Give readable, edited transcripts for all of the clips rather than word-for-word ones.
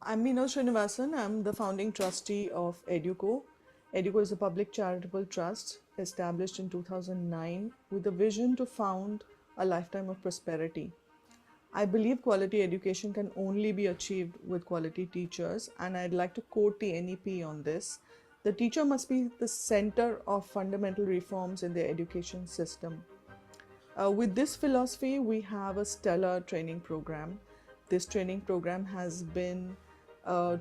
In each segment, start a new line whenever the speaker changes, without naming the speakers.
I'm Meenal Srinivasan. I'm the founding trustee of Educo. Educo is a public charitable trust established in 2009 with a vision to found a lifetime of prosperity. I believe quality education can only be achieved with quality teachers, and I'd like to quote the NEP on this. The teacher must be the center of fundamental reforms in the education system. With this philosophy, we have a stellar training program. This training program has been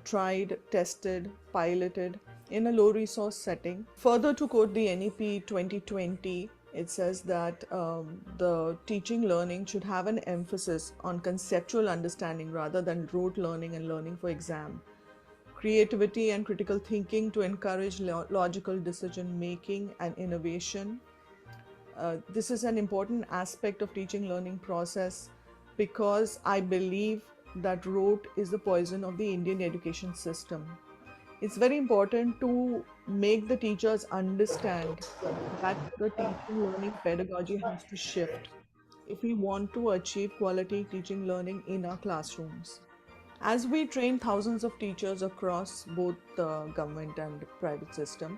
tried, tested, piloted in a low resource setting. Further, to quote the NEP 2020, it says that the teaching learning should have an emphasis on conceptual understanding rather than rote learning and learning for exam. Creativity and critical thinking to encourage logical decision making and innovation. This is an important aspect of teaching learning process because I believe that rote is the poison of the Indian education system. It's very important to make the teachers understand that the teaching learning pedagogy has to shift if we want to achieve quality teaching learning in our classrooms. As we train thousands of teachers across both the government and private system,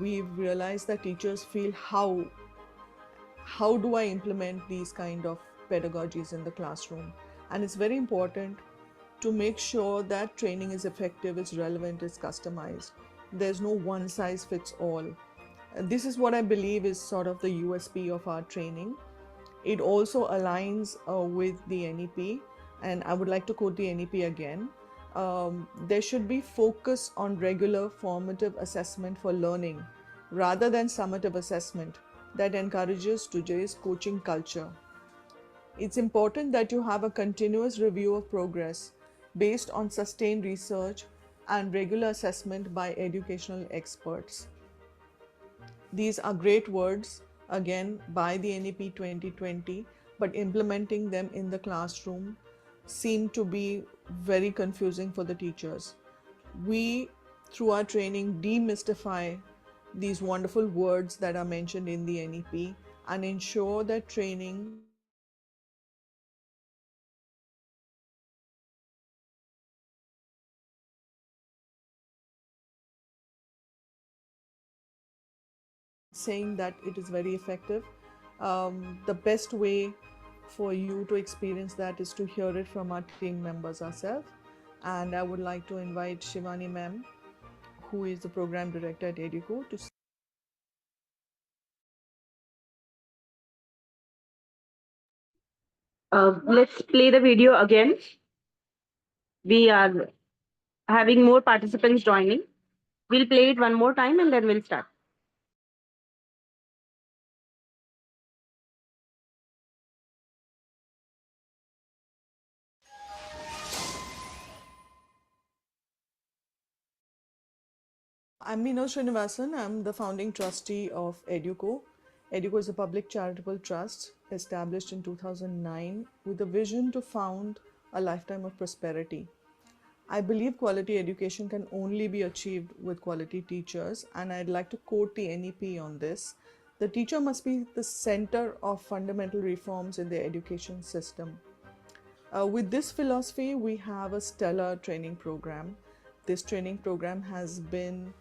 we've realized that teachers feel how do I implement these kind of pedagogies in the classroom? And it's very important to make sure that training is effective, it's relevant, it's customized. There's no one size fits all. This is what I believe is sort of the USP of our training. It also aligns with the NEP, and I would like to quote the NEP again. There should be focus on regular formative assessment for learning rather than summative assessment that encourages today's coaching culture. It's important that you have a continuous review of progress based on sustained research and regular assessment by educational experts. These are great words, again, by the NEP 2020, but implementing them in the classroom seem to be very confusing for the teachers. We, through our training, demystify these wonderful words that are mentioned in the NEP and ensure that training saying that it is very effective. The best way for you to experience that is to hear it from our team members ourselves. And I would like to invite Shivani ma'am, who is the program director at Educo, to
Let's play the video again. We are having more participants joining. We'll play it one more time and then we'll start.
I'm Meenal Srinivasan. I'm the founding trustee of Educo. Educo is a public charitable trust established in 2009 with a vision to found a lifetime of prosperity. I believe quality education can only be achieved with quality teachers, and I'd like to quote the NEP on this. The teacher must be the center of fundamental reforms in the education system. With this philosophy, we have a stellar training program. This training program has been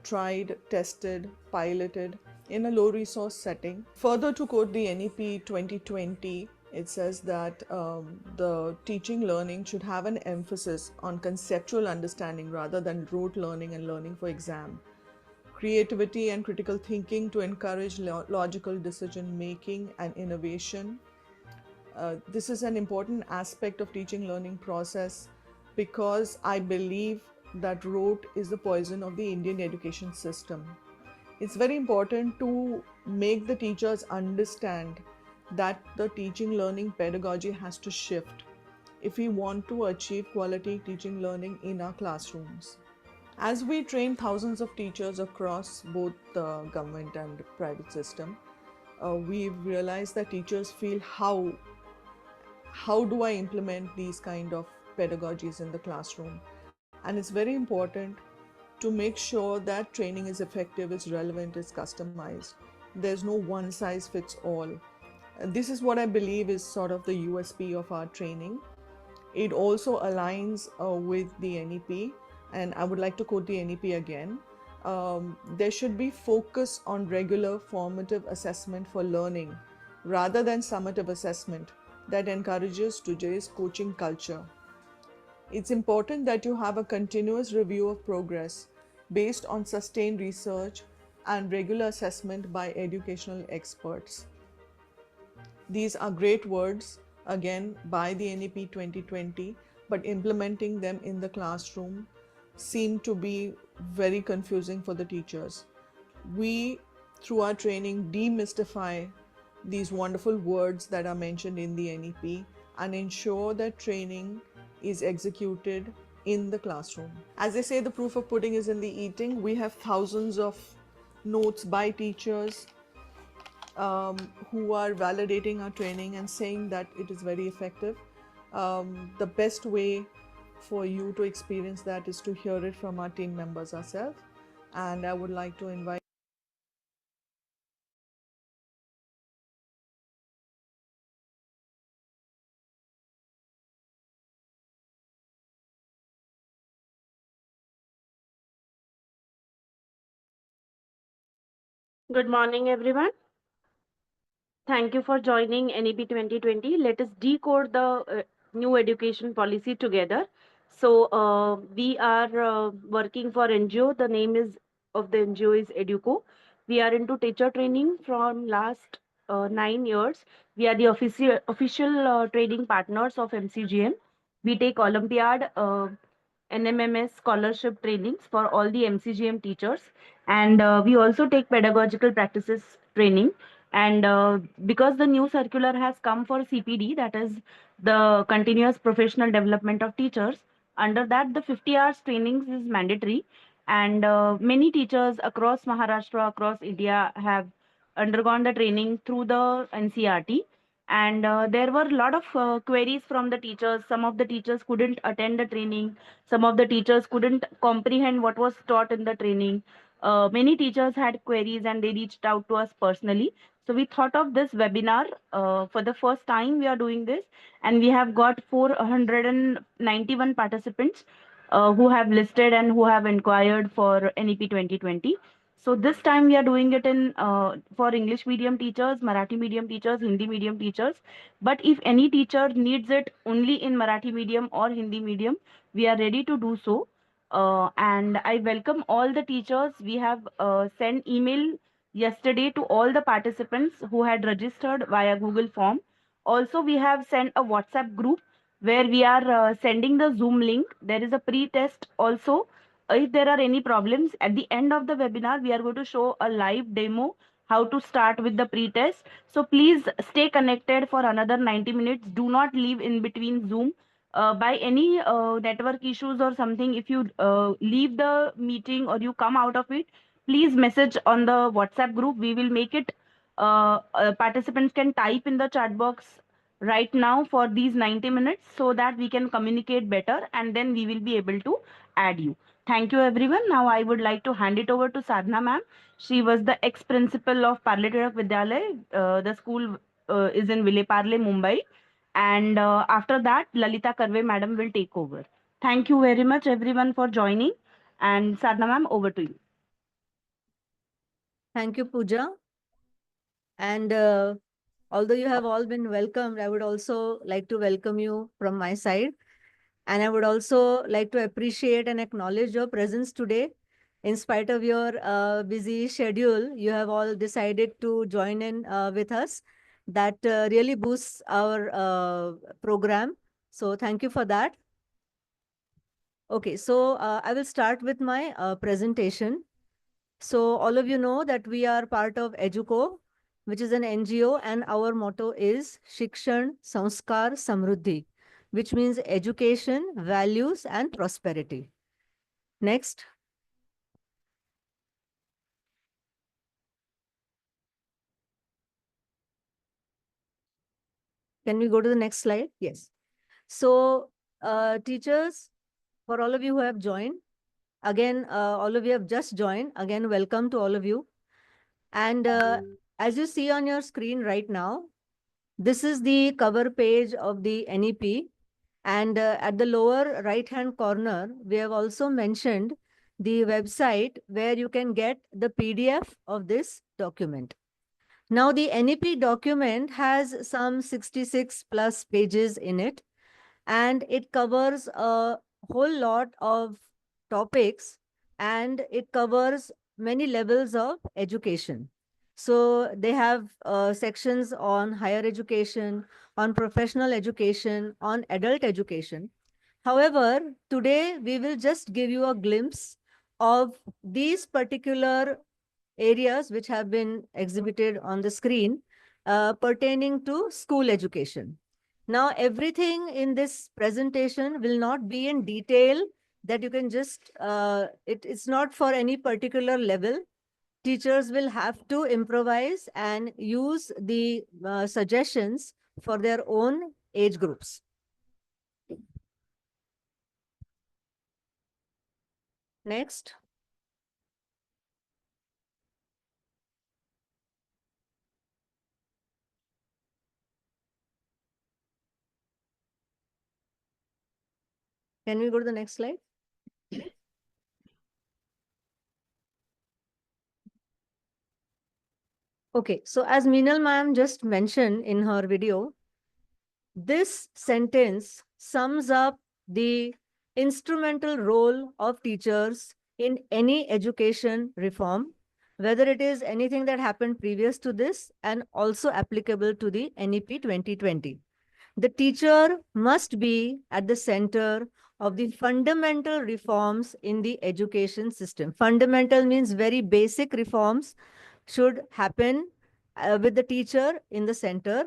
tried, tested, piloted in a low resource setting. Further, to quote the NEP 2020, it says that the teaching learning should have an emphasis on conceptual understanding rather than rote learning and learning for exam. Creativity and critical thinking to encourage logical decision making and innovation. This is an important aspect of teaching learning process because I believe that rote is the poison of the Indian education system. It's very important to make the teachers understand that the teaching learning pedagogy has to shift if we want to achieve quality teaching learning in our classrooms. As we train thousands of teachers across both the government and private system, we've realized that teachers feel how do I implement these kind of pedagogies in the classroom? And it's very important to make sure that training is effective, it's relevant, it's customized. There's no one size fits all. And this is what I believe is sort of the USP of our training. It also aligns with the NEP, and I would like to quote the NEP again. There should be focus on regular formative assessment for learning rather than summative assessment that encourages today's coaching culture. It's important that you have a continuous review of progress based on sustained research and regular assessment by educational experts. These are great words, again, by the NEP 2020, but implementing them in the classroom seem to be very confusing for the teachers. We, through our training, demystify these wonderful words that are mentioned in the NEP and ensure that training is executed in the classroom. As they say, the proof of pudding is in the eating. We have thousands of notes by teachers who are validating our training and saying that it is very effective. The best way for you to experience that is to hear it from our team members ourselves. And I would like to invite
Good morning, everyone. Thank you for joining NEP 2020. Let us decode the new education policy together. So, we are working for NGO. The name is of the NGO is Educo. We are into teacher training from last 9 years. We are the official training partners of MCGM. We take Olympiad, NMMS scholarship trainings for all the MCGM teachers, and we also take pedagogical practices training. And because the new circular has come for CPD, that is the continuous professional development of teachers, under that the 50 hours trainings is mandatory. And many teachers across Maharashtra, across India have undergone the training through the NCRT. And there were a lot of queries from the teachers. Some of the teachers couldn't attend the training, some of the teachers couldn't comprehend what was taught in the training. Many teachers had queries and they reached out to us personally. So we thought of this webinar. For the first time, we are doing this, and we have got 491 participants who have listed and who have inquired for NEP 2020. So this time we are doing it in for English medium teachers, Marathi medium teachers, Hindi medium teachers. But if any teacher needs it only in Marathi medium or Hindi medium, we are ready to do so. And I welcome all the teachers. We have sent email yesterday to all the participants who had registered via Google form. Also, we have sent a WhatsApp group where we are sending the Zoom link. There is a pre-test also. If there are any problems at the end of the webinar, we are going to show a live demo how to start with the pre-test. So please stay connected for another 90 minutes. Do not leave in between Zoom. By any network issues or something, if you leave the meeting or you come out of it, please message on the WhatsApp group. We will make it participants can type in the chat box right now for these 90 minutes so that we can communicate better, and then we will be able to add you. Thank you, everyone. Now I would like to hand it over to Sadhna ma'am. She was the ex-principal of Parle Tirak Vidyalay. The school is in Vile Parle, Mumbai. And after that, Lalita Karve madam will take over. Thank you very much, everyone, for joining. And Sadhna ma'am, over to you.
Thank you, Pooja. And although you have all been welcomed, I would also like to welcome you from my side. And I would also like to appreciate and acknowledge your presence today. In spite of your busy schedule, you have all decided to join in with us. That really boosts our program. So thank you for that. Okay, so I will start with my presentation. So all of you know that we are part of Educo, which is an NGO, and our motto is Shikshan, Sanskar, Samruddhi, which means education, values, and prosperity. Next. Can we go to the next slide? Yes. So teachers, for all of you who have joined, again, all of you have just joined, again, welcome to all of you. And as you see on your screen right now, this is the cover page of the NEP. And at the lower right-hand corner, we have also mentioned the website where you can get the PDF of this document. Now, the NEP document has some 66 plus pages in it, and it covers a whole lot of topics, and it covers many levels of education. So they have sections on higher education, on professional education, on adult education. However, today we will just give you a glimpse of these particular areas which have been exhibited on the screen pertaining to school education. Now, everything in this presentation will not be in detail that you can just, it's not for any particular level. Teachers will have to improvise and use the suggestions for their own age groups. Next. Can we go to the next slide? Okay, so as Meenal ma'am just mentioned in her video, this sentence sums up the instrumental role of teachers in any education reform, whether it is anything that happened previous to this and also applicable to the NEP 2020. The teacher must be at the center of the fundamental reforms in the education system. Fundamental means very basic reforms should happen with the teacher in the center,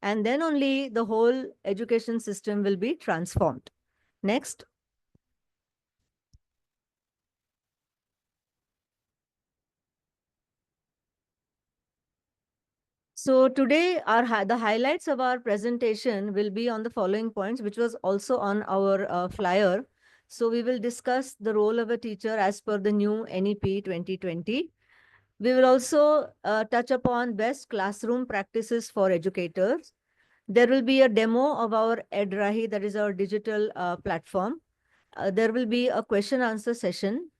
and then only the whole education system will be transformed. Next. So today, the highlights of our presentation will be on the following points, which was also on our flyer. So we will discuss the role of a teacher as per the new NEP 2020. We will also touch upon best classroom practices for educators. There will be a demo of our EdRahi, that is our digital platform. There will be a question answer session.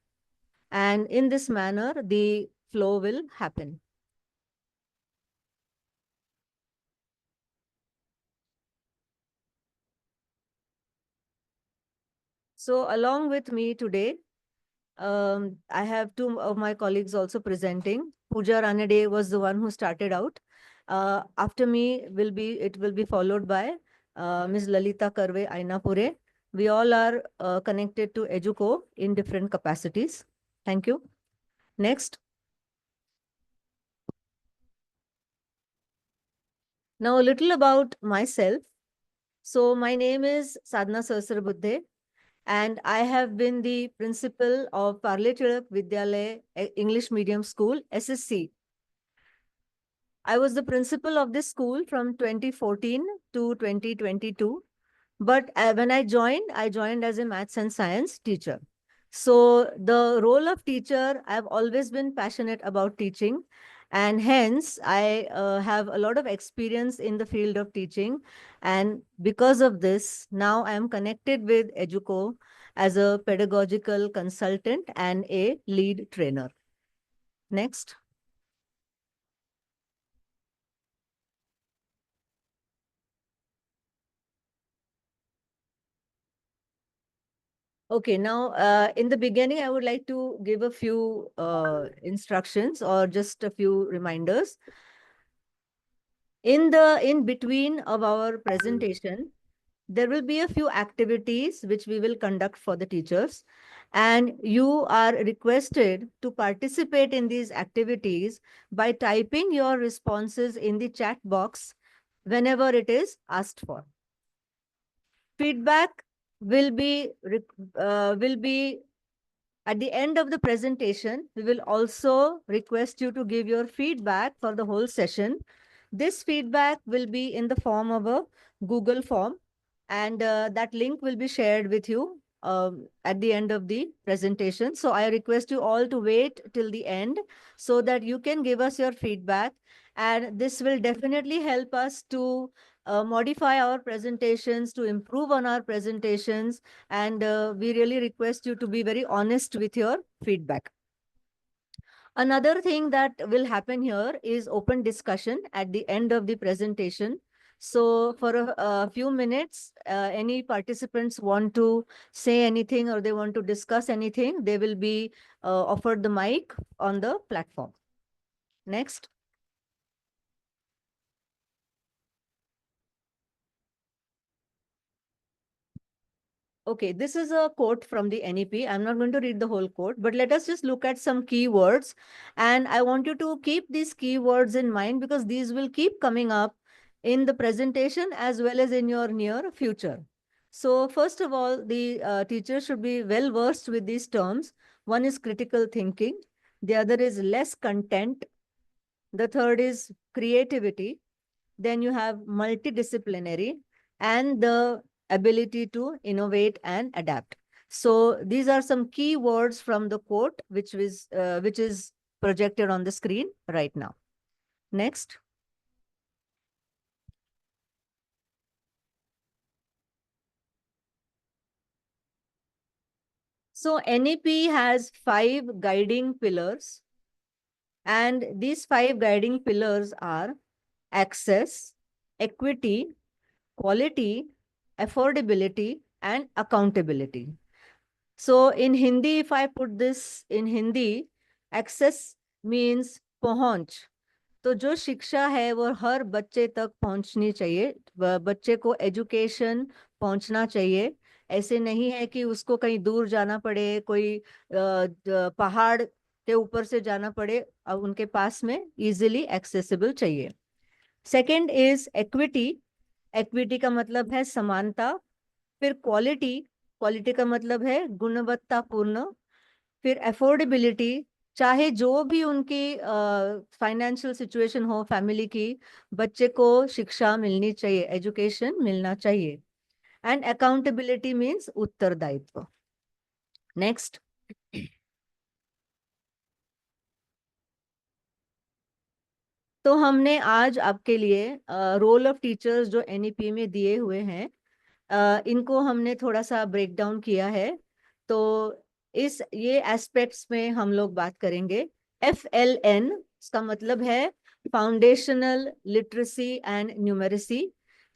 And in this manner, the flow will happen. So along with me today, I have two of my colleagues also presenting. Pooja Ranade was the one who started out. After me it will be followed by Ms. Lalita Karve Ainapure. We all are connected to Educo in different capacities. Thank you. Next. Now a little about myself. So my name is Sadhna Sahasrabudhe, and I have been the principal of Parle Tilak Vidyalaya English Medium School, SSC. I was the principal of this school from 2014 to 2022. But when I joined as a maths and science teacher. So the role of teacher, I've always been passionate about teaching. And hence, I have a lot of experience in the field of teaching. And because of this, now I am connected with Educo as a pedagogical consultant and a lead trainer. Next. Okay, now in the beginning, I would like to give a few instructions or just a few reminders. In between of our presentation, there will be a few activities which we will conduct for the teachers, and you are requested to participate in these activities by typing your responses in the chat box whenever it is asked for. Feedback will be at the end of the presentation. We will also request you to give your feedback for the whole session. This feedback will be in the form of a Google form, and that link will be shared with you at the end of the presentation. So I request you all to wait till the end so that you can give us your feedback. And this will definitely help us to modify our presentations, to improve on our presentations, and we really request you to be very honest with your feedback. Another thing that will happen here is open discussion at the end of the presentation. So for a few minutes, any participants want to say anything or they want to discuss anything, they will be offered the mic on the platform. Next. Okay, this is a quote from the NEP. I'm not going to read the whole quote, but let us just look at some keywords. And I want you to keep these keywords in mind because these will keep coming up in the presentation as well as in your near future. So first of all, the teacher should be well versed with these terms. One is critical thinking. The other is less content. The third is creativity. Then you have multidisciplinary and the ability to innovate and adapt. So these are some key words from the quote, which is projected on the screen right now. Next. So NEP has 5 guiding pillars, and these 5 guiding pillars are access, equity, quality, affordability, and accountability. So in Hindi, if I put this in Hindi, access means पहुंच. तो जो शिक्षा है वो हर बच्चे तक पहुंचनी चाहिए, बच्चे को एजुकेशन पहुंचना चाहिए. ऐसे नहीं है कि उसको कहीं दूर जाना पड़े, कोई पहाड़ के ऊपर से जाना पड़े, अब उनके पास में इजीली एक्सेसिबल चाहिए. Second is equity. एक्विटी का मतलब है समानता. फिर क्वालिटी. क्वालिटी का मतलब है गुणवत्तापूर्ण. फिर अफोर्डेबिलिटी, चाहे जो भी उनकी फाइनेंशियल सिचुएशन हो फैमिली की, बच्चे को शिक्षा मिलनी चाहिए, एजुकेशन मिलना चाहिए. एंड अकाउंटेबिलिटी मीन्स उत्तरदायित्व. नेक्स्ट. तो हमने आज आपके लिए रोल ऑफ टीचर्स जो एनईपी में दिए हुए हैं, इनको हमने थोड़ा सा ब्रेक डाउन किया है. तो ये एस्पेक्ट्स में हम लोग बात करेंगे. FLN, इसका मतलब है foundational literacy and numeracy,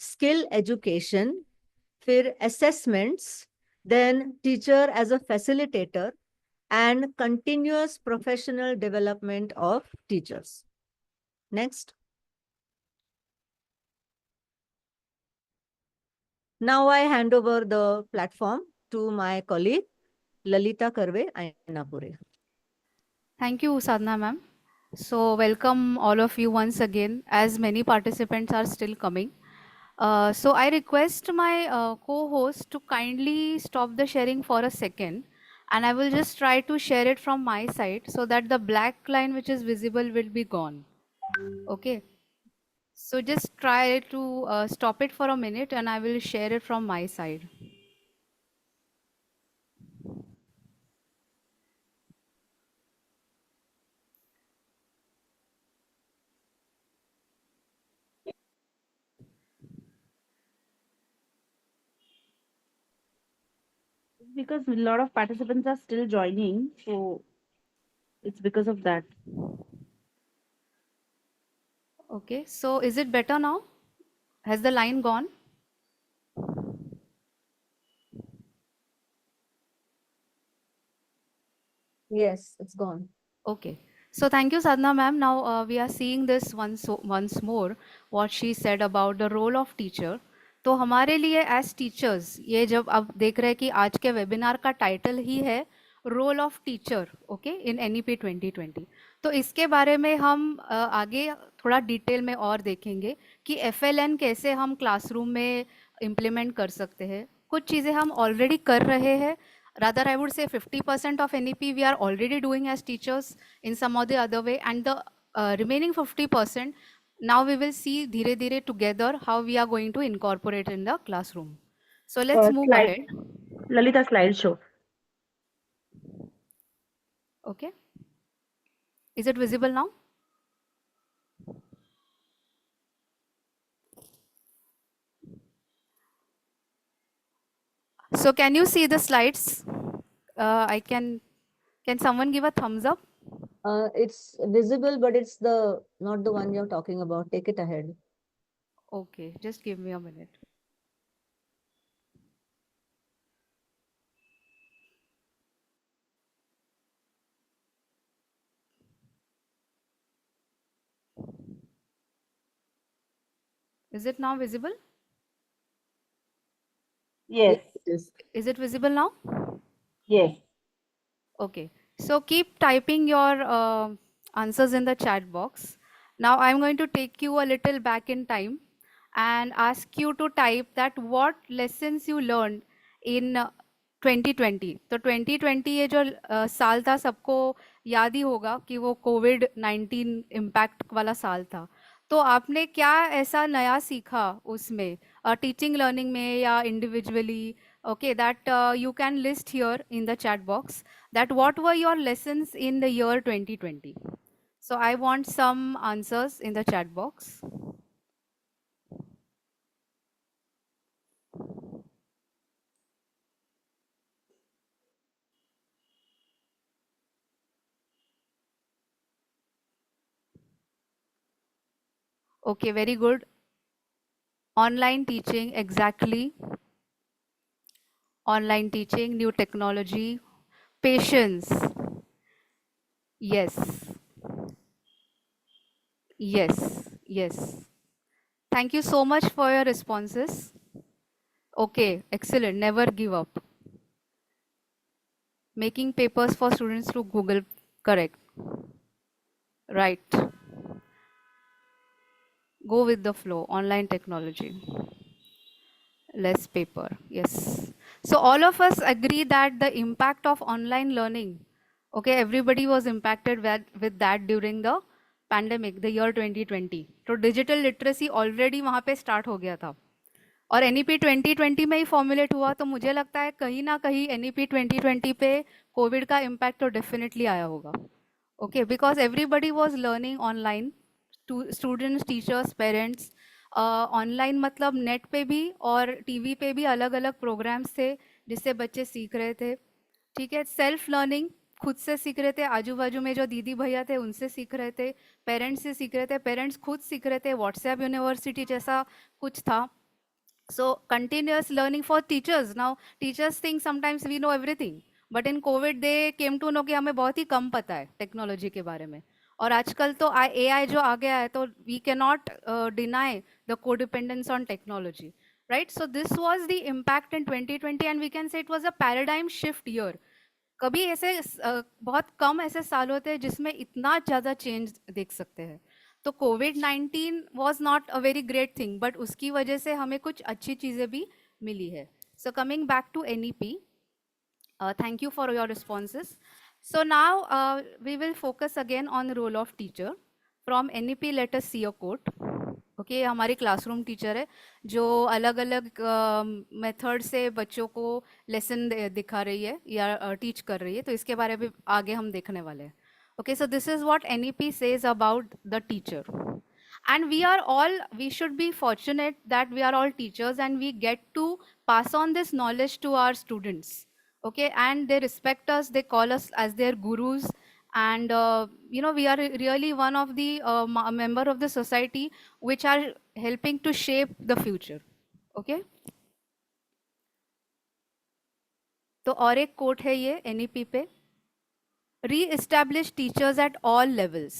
skill education, फिर assessments, then teacher as a facilitator and continuous professional development of teachers. Next. Now I hand over the platform to my colleague, Lalita Karve Ainapure.
Thank you, Sadhana ma'am. So welcome all of you once again, as many participants are still coming. So I request my co-host to kindly stop the sharing for a second, and I will just try to share it from my side so that the black line which is visible will be gone. Okay. So just try to stop it for a minute and I will share it from my side.
Because a lot of participants are still joining, so it's because of that.
Okay. So is it better now? Has the line gone?
Yes, it's gone.
Okay. So thank you, Sadhana ma'am. Now we are seeing this once more, what she said about the role of teacher. तो हमारे लिए as teachers, ये जब अब देख रहे हैं कि आज के वेबिनार का टाइटल ही है role of teacher, okay, in NEP 2020. तो इसके बारे में हम आगे थोड़ा डिटेल में और देखेंगे कि FLN कैसे हम क्लासरूम में इम्प्लीमेंट कर सकते हैं. कुछ चीज़ें हम ऑलरेडी कर रहे हैं. Rather, I would say 50% of NEP we are already doing as teachers in some or the other way, and the remaining 50%, now we will see dhire dhire together how we are going to incorporate in the classroom. So let's move ahead.
Lalita, slideshow.
Okay. Is it visible now? So can you see the slides? Can someone give a thumbs up?
It's visible, but it's not the one you're talking about. Take it ahead.
Okay, just give me a minute. Is it now visible?
Yes,
Yes.
Is it visible now?
yes.
Okay, so keep typing your answers in the chat box. Now I'm going to take you a little back in time and ask you to type that what lessons you learned in 2020. तो 2020 ये जो साल था सबको याद ही होगा कि वो कोविड 19 इम्पैक्ट वाला साल था. तो आपने क्या ऐसा नया सीखा उसमें टीचिंग लर्निंग में या individually? Okay, that you can list here in the chat box that what were your lessons in the year 2020. So I want some answers in the chat box. Okay, very good. Online teaching, exactly. Online teaching, new technology, patience. Yes, yes, yes. Thank you so much for your responses. Okay, excellent. Never give up. Making papers for students through Google, correct. Right. Go with the flow, online technology. Less paper, yes. So all of us agree that the impact of online learning, okay, everybody was impacted with that during the pandemic, the year 2020. तो digital literacy already वहाँ पे start हो गया था. और NEP 2020 में ही formulate हुआ, तो मुझे लगता है कहीं ना कहीं NEP 2020 पे कोविड का impact तो definitely आया होगा. Okay, because everybody was learning online, students, teachers, parents. Online मतलब नेट पे भी और टीवी पे भी अलग अलग प्रोग्राम्स थे जिससे बच्चे सीख रहे थे. ठीक है, सेल्फ लर्निंग, खुद से सीख रहे थे, आजू बाजू में जो दीदी भैया थे उनसे सीख रहे थे, पेरेंट्स से सीख रहे थे, पेरेंट्स खुद सीख रहे थे, व्हाट्सएप यूनिवर्सिटी जैसा कुछ था. So continuous learning for teachers. Now teachers think sometimes we know everything, but in COVID they came to know कि हमें बहुत ही कम पता है टेक्नोलॉजी के बारे में. और आजकल तो AI जो आ गया है तो we cannot deny the codependence on technology, right? So this was the impact in 2020 and we can say it was a paradigm shift year. कभी ऐसे बहुत कम ऐसे साल होते हैं जिसमें इतना ज़्यादा चेंज देख सकते हैं. तो COVID-19 was not a very great thing, but उसकी वजह से हमें कुछ अच्छी चीज़ें भी मिली है. So coming back to NEP, thank you for your responses. So now we will focus again on the role of teacher. From NEP, let us see a quote. Okay, हमारी क्लासरूम टीचर है जो अलग अलग method से बच्चों को lesson दिखा रही है या टीच कर रही है, तो इसके बारे में आगे हम देखने वाले हैं. Okay, so this is what NEP says about the teacher. And we should be fortunate that we are all teachers and we get to pass on this knowledge to our students. Okay, and they respect us, they call us as their gurus. And we are really one of the member of the society which are helping to shape the future. Okay, तो और एक coat है ये NEP पे, री-एस्टैब्लिश teachers at all levels.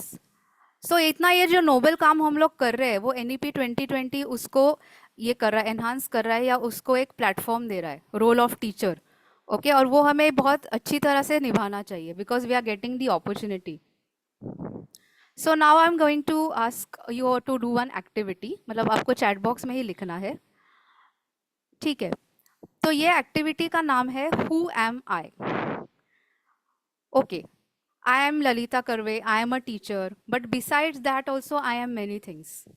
सो इतना ये जो Nobel काम हम लोग कर रहे हैं वो NEP 2020 उसको ये कर रहा है, एनहांस कर रहा है या उसको एक प्लेटफॉर्म दे रहा है, रोल ऑफ टीचर. ओके, और वो हमें बहुत अच्छी तरह से निभाना चाहिए because we are getting the opportunity. So now I am going to ask you to do one activity, मतलब आपको चैट बॉक्स में ही लिखना है. ठीक है, तो ये एक्टिविटी का नाम है who am I. Okay, I am Lalita Karve, I am a teacher, but besides that also I am many things.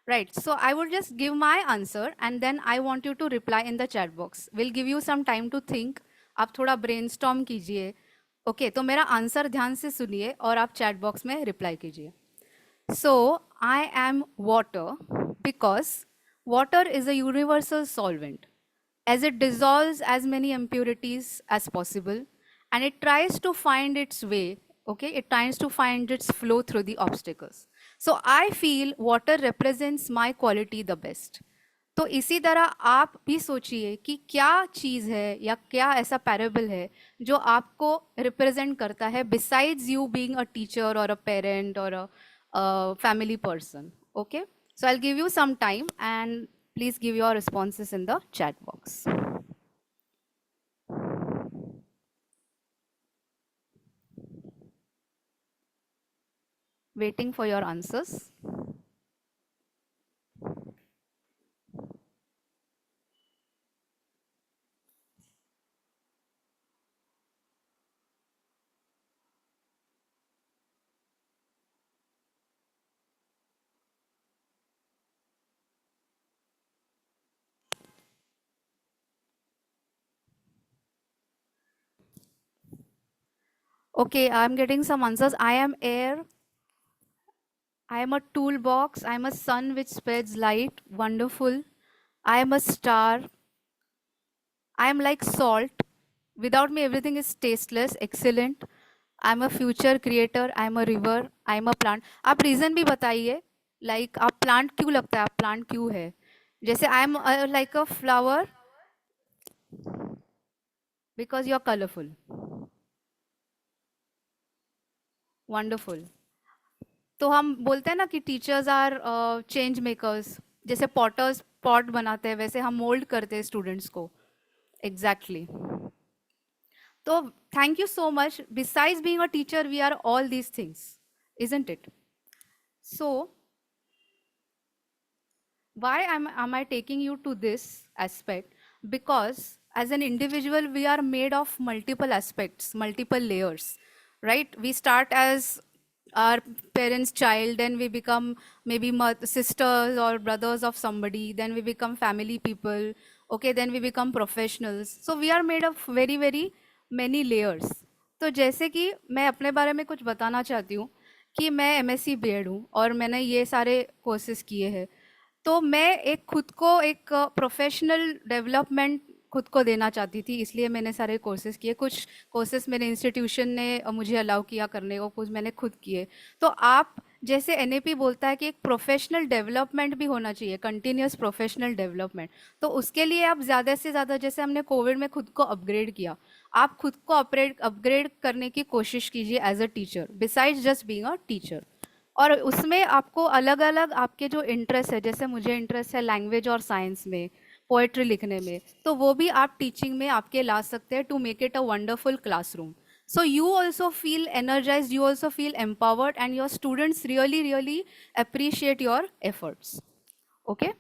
Right, so I will just give my answer and then I want you to reply in the chat box. We'll give you some time to think. आप थोड़ा brainstorm कीजिए. Okay, तो मेरा answer ध्यान से सुनिए और आप chat box में reply कीजिए. So, I am water because water is a universal solvent. as it dissolves as many impurities as possible, and it tries to find its way, okay? It tries to find its flow through the obstacles. So I feel water represents my quality the best. तो इसी तरह आप भी सोचिए कि क्या चीज़ है या क्या ऐसा पैरेबल है जो आपको रिप्रेजेंट करता है besides you being a teacher और अ पेरेंट और a family person. Okay, so I'll give you some time and please give your responses in the chat box. Waiting for your answers. Okay, I'm getting some answers. I am air. I am a toolbox. I am a sun which spreads light. Wonderful. I am a star. I am like salt. Without me, everything is tasteless. Excellent. I am a future creator. I am a river. I am a plant. आप reason भी बताइए. Like आप plant क्यों लगता है? आप plant क्यों है? जैसे I am like a flower because you are colorful. Wonderful. तो हम बोलते हैं ना कि टीचर्स आर चेंज मेकर्स. जैसे पॉटर्स पॉट बनाते हैं वैसे हम मोल्ड करते हैं स्टूडेंट्स को. एग्जैक्टली. तो thank you so much. Besides being a teacher we are all these things, isn't it? So why am I taking you to this aspect? Because as an individual we are made of multiple aspects, multiple layers, right? We start as our parents child, then we become maybe sisters or brothers of somebody, then we become family people, okay, then we become professionals. So we are made of very very many layers. तो जैसे कि मैं अपने बारे में कुछ बताना चाहती हूँ कि मैं एमएससी बीएड हूँ और मैंने ये सारे कोर्सेज किए हैं. तो मैं एक खुद को एक प्रोफेशनल डेवलपमेंट खुद को देना चाहती थी, इसलिए मैंने सारे कोर्सेज किए. कुछ कोर्सेज मेरे इंस्टीट्यूशन ने मुझे अलाउ किया करने को, कुछ मैंने खुद किए. तो आप जैसे एनएपी बोलता है कि एक प्रोफेशनल डेवलपमेंट भी होना चाहिए, कंटिन्यूस प्रोफेशनल डेवलपमेंट. तो उसके लिए आप ज़्यादा से ज़्यादा, जैसे हमने कोविड में खुद को अपग्रेड किया, आप खुद को अपग्रेड करने की कोशिश कीजिए as a teacher, besides just being a teacher. और उसमें आपको अलग अलग आपके जो इंटरेस्ट है, जैसे मुझे इंटरेस्ट है लैंग्वेज और साइंस में, पोएट्री लिखने में, तो वो भी आप टीचिंग में आपके ला सकते हैं to make it a wonderful classroom. So you also feel energized, you also feel empowered, and your students really, really appreciate your efforts. Okay?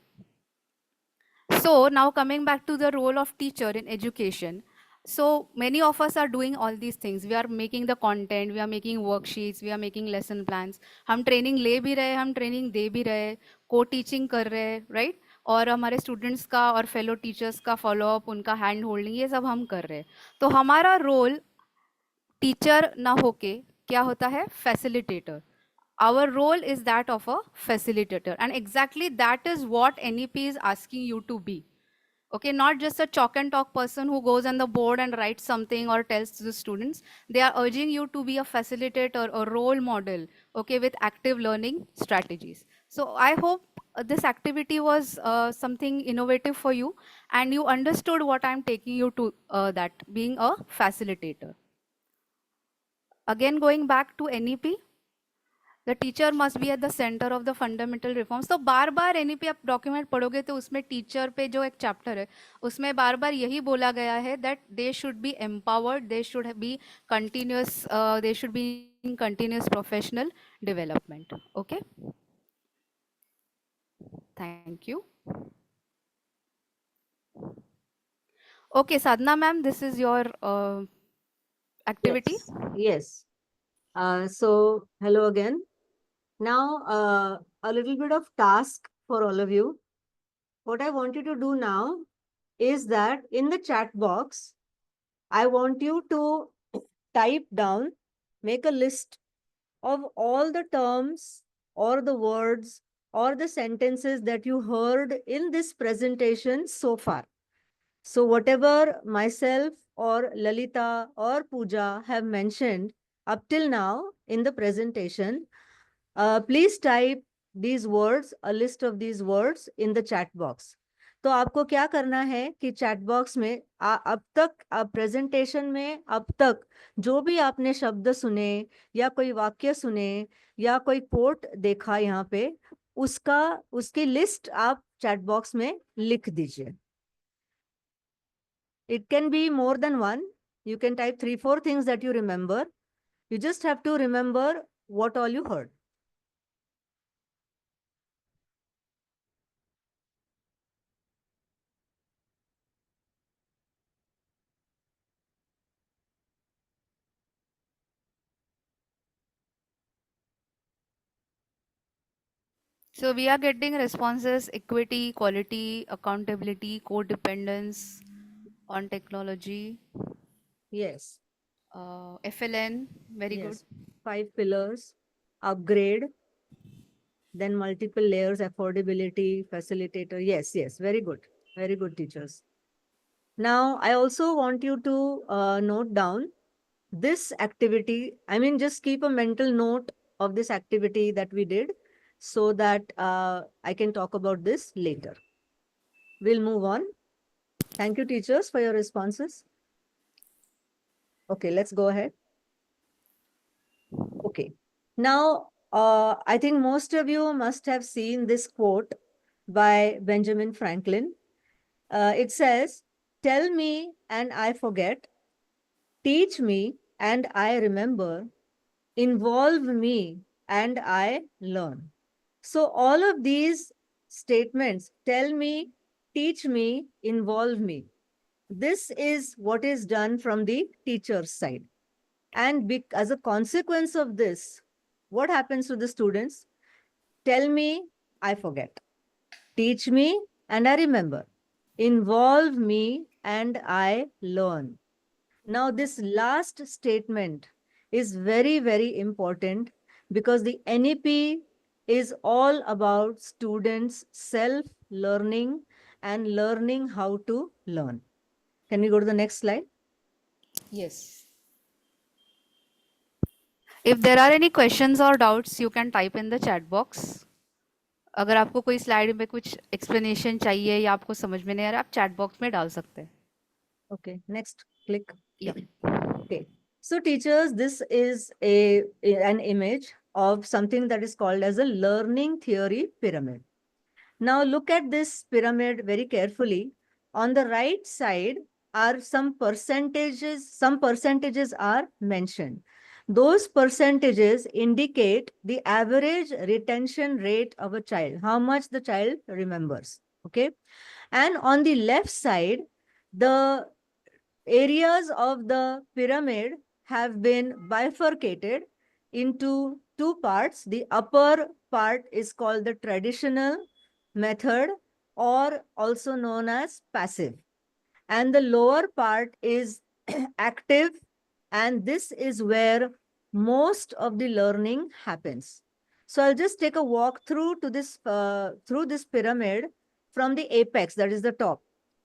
So now coming back to the role of teacher in education. So many of us are doing all these things. We are making the content, we are making worksheets, we are making lesson plans. हम training ले भी रहे, हम training दे भी रहे, को teaching कर रहे हैं, राइट? और हमारे स्टूडेंट्स का और फेलो टीचर्स का फॉलोअप, उनका हैंड होल्डिंग, ये सब हम कर रहे हैं. तो हमारा रोल टीचर ना होके क्या होता है? Facilitator. Our role is that of a facilitator, and exactly that is what NEP is asking you to be. Okay, not just a chalk and talk person who goes on the board and writes something or tells to the students. They are urging you to be a facilitator, a role model, okay, with active learning strategies. So I hope this activity was something innovative for you, and you understood what I'm taking you to, that being a facilitator. Again, going back to NEP, the teacher must be at the center of the fundamental reforms. तो बार बार NEP आप document पढ़ोगे तो उसमें teacher पे जो एक chapter है उसमें बार बार यही बोला गया है that they should be empowered, they should be continuous, they should be in continuous professional development. Okay, thank you. Okay, Sadhna ma'am, this is your activity.
Yes. So hello again. Now, a little bit of task for all of you. What I want you to do now is that in the chat box, I want you to type down, make a list of all the terms or the words or the sentences that you heard in this presentation so far. So whatever myself or Lalita or Pooja have mentioned up till now in the presentation, please type these words, a list of these words in the chat box. तो आपको क्या करना है कि chat box में अब तक presentation में अब तक जो भी आपने शब्द सुने या कोई वाक्य सुने या कोई कोट देखा यहाँ पे उसकी लिस्ट आप चैट बॉक्स में लिख दीजिए. It can be more than one. You can type 3-4 things that you remember. You just have to remember what all you heard.
So we are getting responses: equity, quality, accountability, codependence on technology,
Yes.
FLN, very good.
Yes. 5 pillars, upgrade, then multiple layers, affordability, facilitator. Yes, yes. Very good. Very good, teachers. Now, I also want you to note down this activity. I mean, just keep a mental note of this activity that we did so that I can talk about this later. We'll move on. Thank you, teachers, for your responses. Okay, let's go ahead. Okay. Now, I think most of you must have seen this quote by Benjamin Franklin. It says, "Tell me and I forget, teach me and I remember, involve me and I learn." So all of these statements, tell me, teach me, involve me, this is what is done from the teacher's side. And as a consequence of this, what happens to the students? Tell me, I forget. Teach me, and I remember. Involve me, and I learn. Now, this last statement is very, very important because the NEP is all about students self-learning and learning how to learn. Can we go to the next slide?
Yes. If there are any questions or doubts, you can type in the chat box. अगर आपको कोई slide में कुछ explanation चाहिए या आपको समझ में नहीं आ रहा, आप चैट बॉक्स में डाल सकते हैं.
Okay, next, click.
Yeah.
Okay. So teachers, this is an image of something that is called as a learning theory pyramid. Now look at this pyramid very carefully. On the right side are some percentages are mentioned. Those percentages indicate the average retention rate of a child, how much the child remembers. Okay. And on the left side, the areas of the pyramid have been bifurcated into 2 parts. The upper part is called the traditional method, or also known as passive. And the lower part is active, and this is where most of the learning happens. So I'll just take a walk through to this through this pyramid from the apex, that is the top.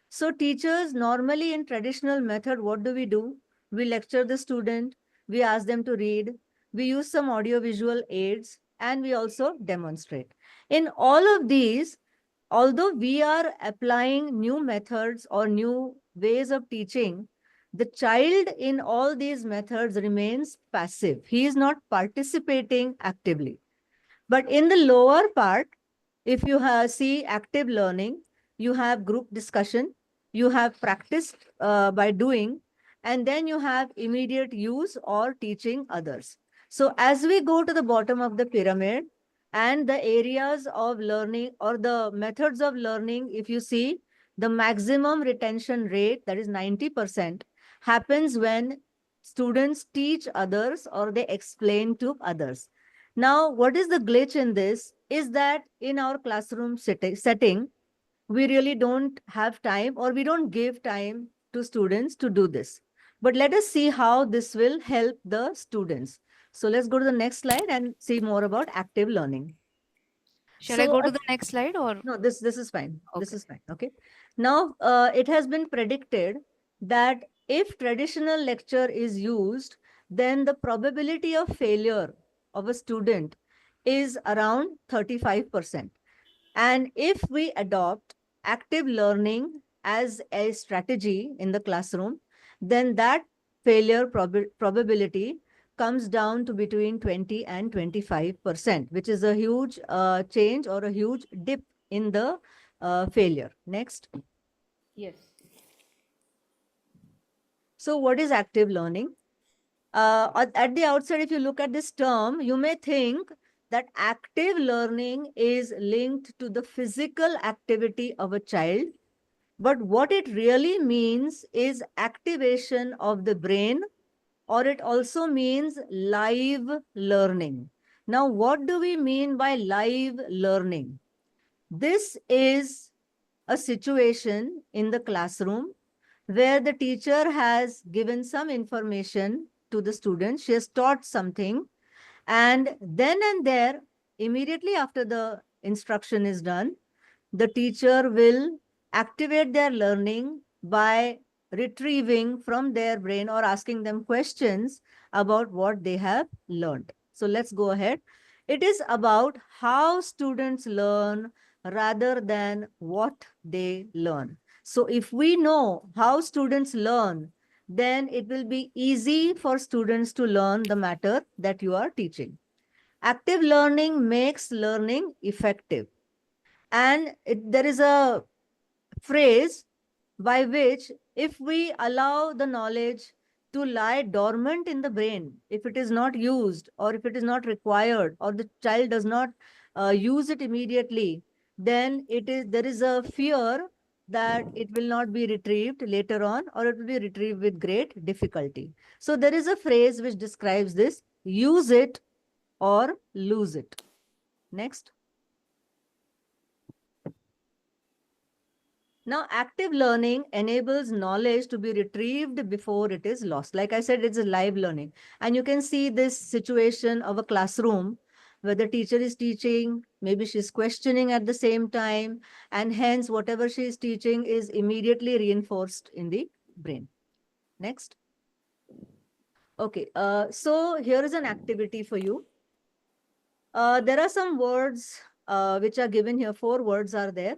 So teachers normally in traditional method, what do? We lecture the student, we ask them to read, we use some audio visual aids, and we also demonstrate. In all of these, although we are applying new methods or new ways of teaching, the child in all these methods remains passive. He is not participating actively. But in the lower part, if you see active learning, you have group discussion, you have practice by doing, and then you have immediate use or teaching others. So as we go to the bottom of the pyramid and the areas of learning or the methods of learning, if you see the maximum retention rate, that is 90%, happens when students teach others or they explain to others. Now, what is the glitch in this is that in our classroom setting, we really don't have time or we don't give time to students to do this. But let us see how this will help the students. So let's go to the next slide and see more about active learning.
Shall I
So
go to the next slide or?
no, this is fine. This
Okay.
is fine. Okay. Now, it has been predicted that if traditional lecture is used, then the probability of failure of a student is around 35%. And if we adopt active learning as a strategy in the classroom, then that failure probability comes down to between 20 and 25%, which is a huge change or a huge dip in the failure. Next.
Yes.
So what is active learning? At the outset, if you look at this term, you may think that active learning is linked to the physical activity of a child. But what it really means is activation of the brain, or it also means live learning. Now, what do we mean by live learning? This is a situation in the classroom where the teacher has given some information to the student. She has taught something, and then and there, immediately after the instruction is done, the teacher will activate their learning by retrieving from their brain or asking them questions about what they have learned. So let's go ahead. It is about how students learn rather than what they learn. So if we know how students learn, then it will be easy for students to learn the matter that you are teaching. Active learning makes learning effective. And there is a phrase by which if we allow the knowledge to lie dormant in the brain, if it is not used or if it is not required or the child does not use it immediately, then there is a fear that it will not be retrieved later on, or it will be retrieved with great difficulty. So there is a phrase which describes this: use it or lose it. Next. Now, active learning enables knowledge to be retrieved before it is lost. Like I said, it's a live learning. And you can see this situation of a classroom where the teacher is teaching, maybe she's questioning at the same time, and hence whatever she is teaching is immediately reinforced in the brain. Next. Okay, so here is an activity for you. There are some words which are given here. 4 words are there,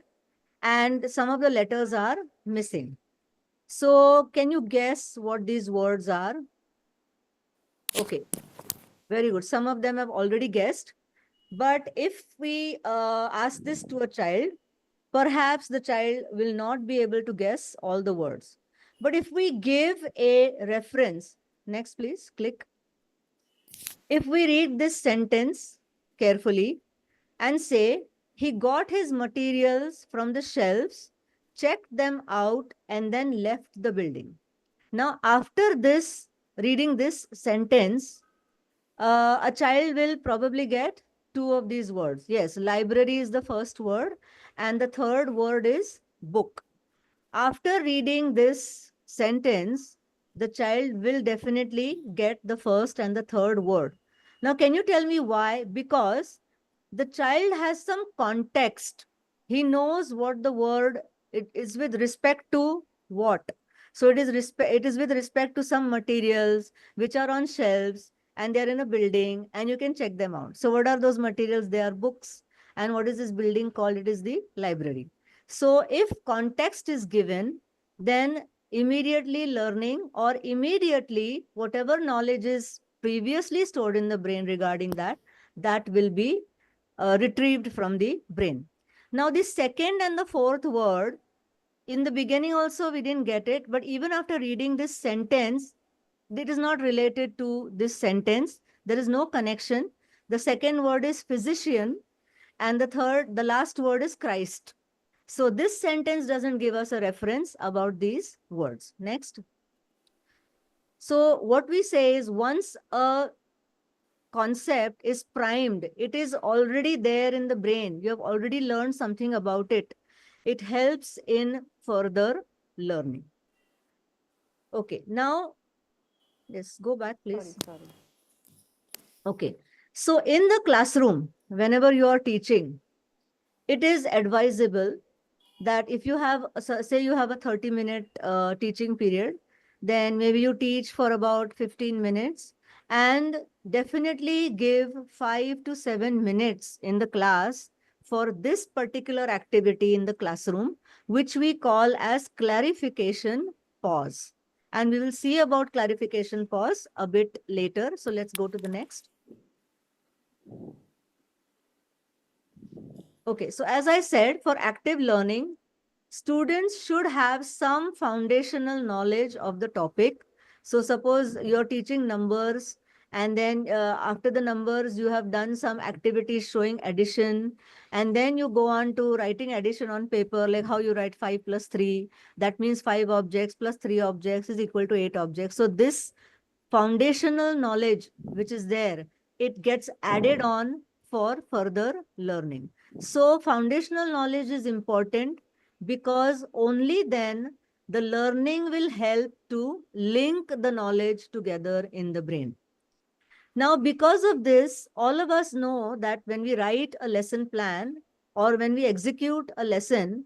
and some of the letters are missing. So can you guess what these words are? Okay, very good. Some of them have already guessed. But if we ask this to a child, perhaps the child will not be able to guess all the words. But if we give a reference, next please, click. If we read this sentence carefully and say, he got his materials from the shelves, checked them out, and then left the building. Now, after this, reading this sentence, a child will probably get 2 of these words. Yes, library is the first word, and the third word is book. After reading this sentence, the child will definitely get the first and the third word. Now, can you tell me why? Because the child has some context. He knows what the word it is with respect to what. So it is with respect to some materials which are on shelves and they're in a building and you can check them out. So what are those materials? They are books. And what is this building called? It is the library. So if context is given, then immediately learning or immediately whatever knowledge is previously stored in the brain regarding that will be retrieved from the brain. Now, the second and the fourth word, in the beginning also we didn't get it, but even after reading this sentence, it is not related to this sentence. There is no connection. The second word is physician, and the last word is Christ. So this sentence doesn't give us a reference about these words. Next. So what we say is once a concept is primed, it is already there in the brain. You have already learned something about it. It helps in further learning. Okay, now, yes, go back, please.
Sorry.
Okay, so in the classroom, whenever you are teaching, it is advisable that if you have, say you have a 30-minute teaching period, then maybe you teach for about 15 minutes and definitely give 5 to 7 minutes in the class for this particular activity in the classroom, which we call as clarification pause. And we will see about clarification pause a bit later. So let's go to the next. Okay, so as I said, for active learning, students should have some foundational knowledge of the topic. So suppose you're teaching numbers, and then after the numbers, you have done some activities showing addition, and then you go on to writing addition on paper, like how you write 5 plus 3. That means 5 objects plus 3 objects is equal to 8 objects. So this foundational knowledge which is there, it gets added on for further learning. So foundational knowledge is important because only then the learning will help to link the knowledge together in the brain. Now, because of this, all of us know that when we write a lesson plan or when we execute a lesson,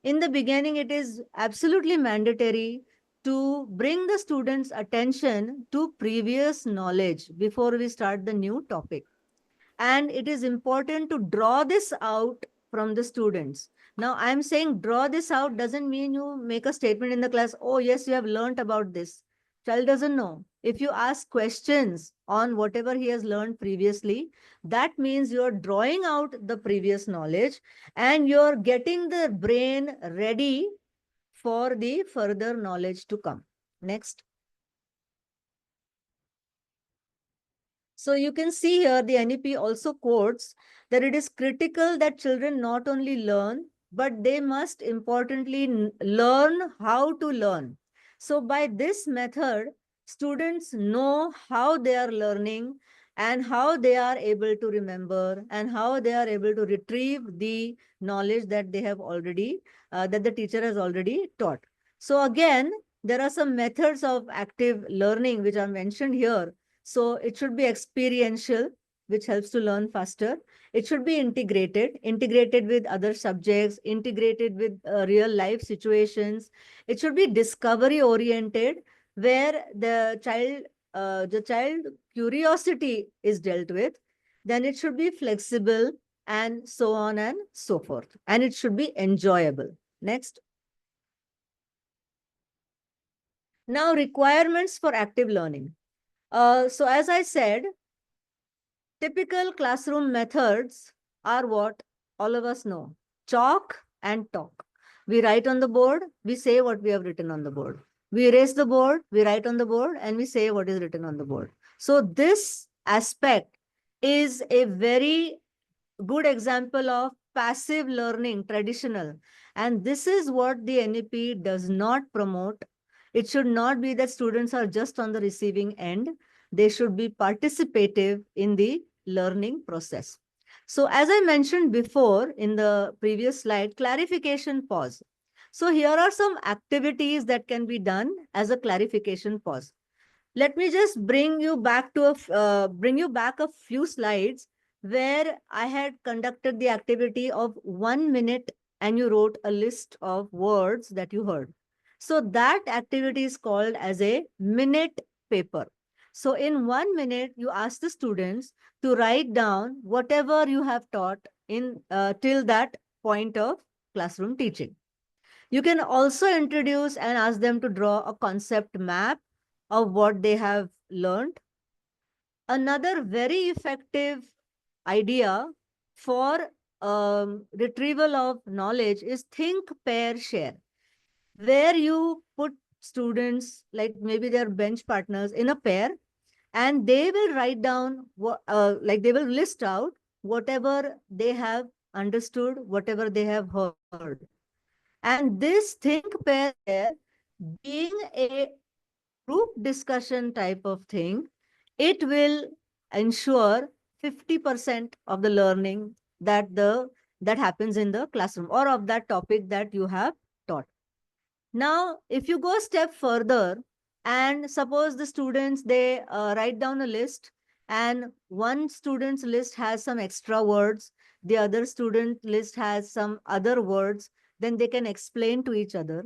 in the beginning, it is absolutely mandatory to bring the students' attention to previous knowledge before we start the new topic. And it is important to draw this out from the students. Now, I'm saying draw this out doesn't mean you make a statement in the class, oh, yes, you have learned about this. Child doesn't know. If you ask questions on whatever he has learned previously, that means you're drawing out the previous knowledge and you're getting the brain ready for the further knowledge to come. Next. So you can see here the NEP also quotes that it is critical that children not only learn, but they must importantly learn how to learn. So by this method, students know how they are learning and how they are able to remember and how they are able to retrieve the knowledge that they have already, that the teacher has already taught. So again, there are some methods of active learning which are mentioned here. So it should be experiential, which helps to learn faster. It should be integrated with other subjects, integrated with real life situations. It should be discovery oriented, where the child curiosity is dealt with. Then it should be flexible and so on and so forth. And it should be enjoyable. Next. Now, requirements for active learning. So as I said, typical classroom methods are what all of us know: chalk and talk. We write on the board, we say what we have written on the board. We erase the board, we write on the board, and we say what is written on the board. So this aspect is a very good example of passive learning, traditional. And this is what the NEP does not promote. It should not be that students are just on the receiving end. They should be participative in the learning process. So as I mentioned before in the previous slide, clarification pause. So here are some activities that can be done as a clarification pause. Let me just bring you back a few slides where I had conducted the activity of 1 minute and you wrote a list of words that you heard. So that activity is called as a minute paper. So in 1 minute, you ask the students to write down whatever you have taught in till that point of classroom teaching. You can also introduce and ask them to draw a concept map of what they have learned. Another very effective idea for retrieval of knowledge is think, pair, share, where you put students, like maybe their bench partners, in a pair, and they will write down, like they will list out whatever they have understood, whatever they have heard. And this think, pair, share, being a group discussion type of thing, it will ensure 50% of the learning that happens in the classroom or of that topic that you have taught. Now, if you go a step further and suppose the students, they write down a list and one student's list has some extra words, the other student list has some other words, then they can explain to each other.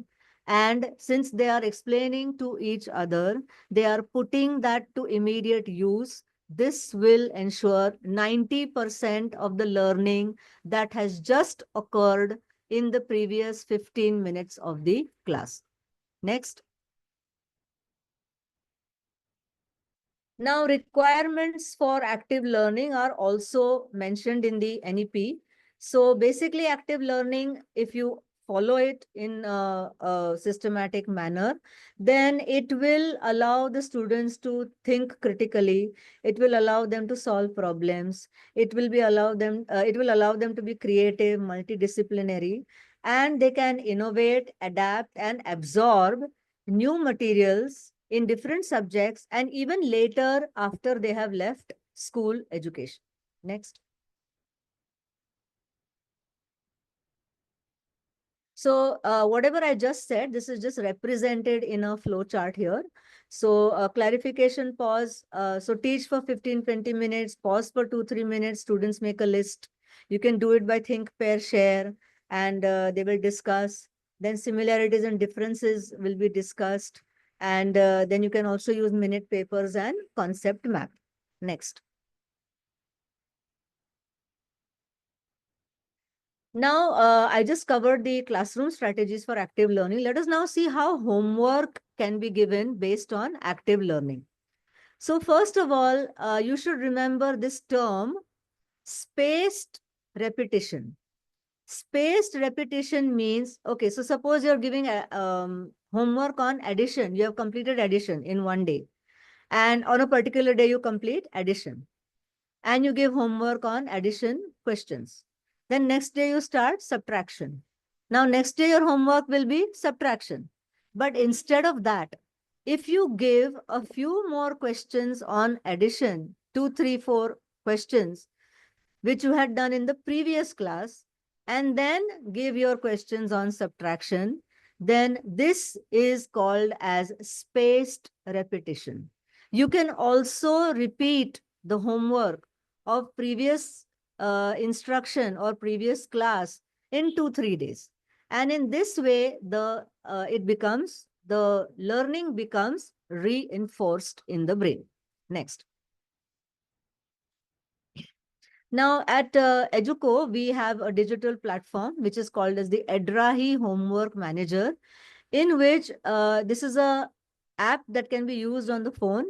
And since they are explaining to each other, they are putting that to immediate use. This will ensure 90% of the learning that has just occurred in the previous 15 minutes of the class. Next. Now, requirements for active learning are also mentioned in the NEP. So basically, active learning, if you follow it in a systematic manner, then it will allow the students to think critically. It will allow them to solve problems. It will allow them to be creative, multidisciplinary, and they can innovate, adapt, and absorb new materials in different subjects, and even later after they have left school education. Next. So whatever I just said, this is just represented in a flow chart here. So clarification, pause. So teach for 15-20 minutes, pause for 2-3 minutes, students make a list. You can do it by think, pair, share, and they will discuss. Then similarities and differences will be discussed. And then you can also use minute papers and concept map. Next. Now, I just covered the classroom strategies for active learning. Let us now see how homework can be given based on active learning. So first of all, you should remember this term, spaced repetition. Spaced repetition means, okay, so suppose you're giving homework on addition. You have completed addition in one day. And on a particular day, you complete addition. And you give homework on addition questions. Then next day, you start subtraction. Now, next day, your homework will be subtraction. But instead of that, if you give a few more questions on addition, 2, 3, 4 questions, which you had done in the previous class, and then give your questions on subtraction, then this is called as spaced repetition. You can also repeat the homework of previous instruction or previous class in 2-3 days. And in this way, the learning becomes reinforced in the brain. Next. Now at Educo, we have a digital platform which is called as the Edrahi Homework Manager, in which this is a app that can be used on the phone,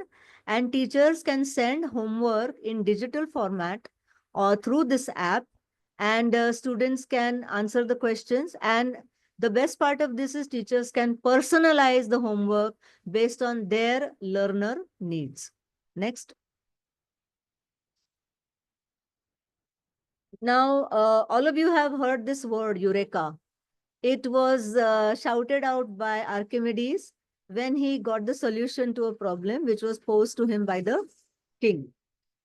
and teachers can send homework in digital format or through this app, and students can answer the questions. And the best part of this is teachers can personalize the homework based on their learner needs. Next. Now, all of you have heard this word, Eureka. It was shouted out by Archimedes when he got the solution to a problem which was posed to him by the king.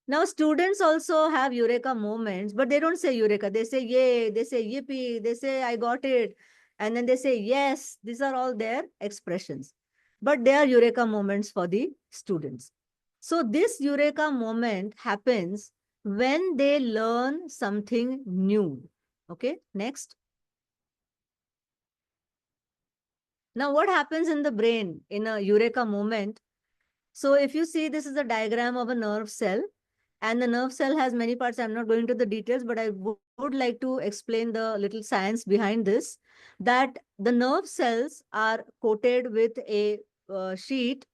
Now, students also have Eureka moments, but they don't say Eureka. They say yay, they say yippee, they say I got it. And then they say yes. These are all their expressions. But they are Eureka moments for the students. So this Eureka moment happens when they learn something new. Okay, next. Now, what happens in the brain in a Eureka moment? So if you see, this is a diagram of a nerve cell, and the nerve cell has many parts. I'm not going into the details, but I would like to explain the little science behind this, that the nerve cells are coated with a sheet,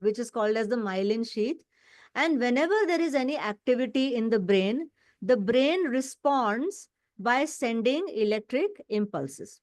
which is called as the myelin sheath. And whenever there is any activity in the brain responds by sending electric impulses.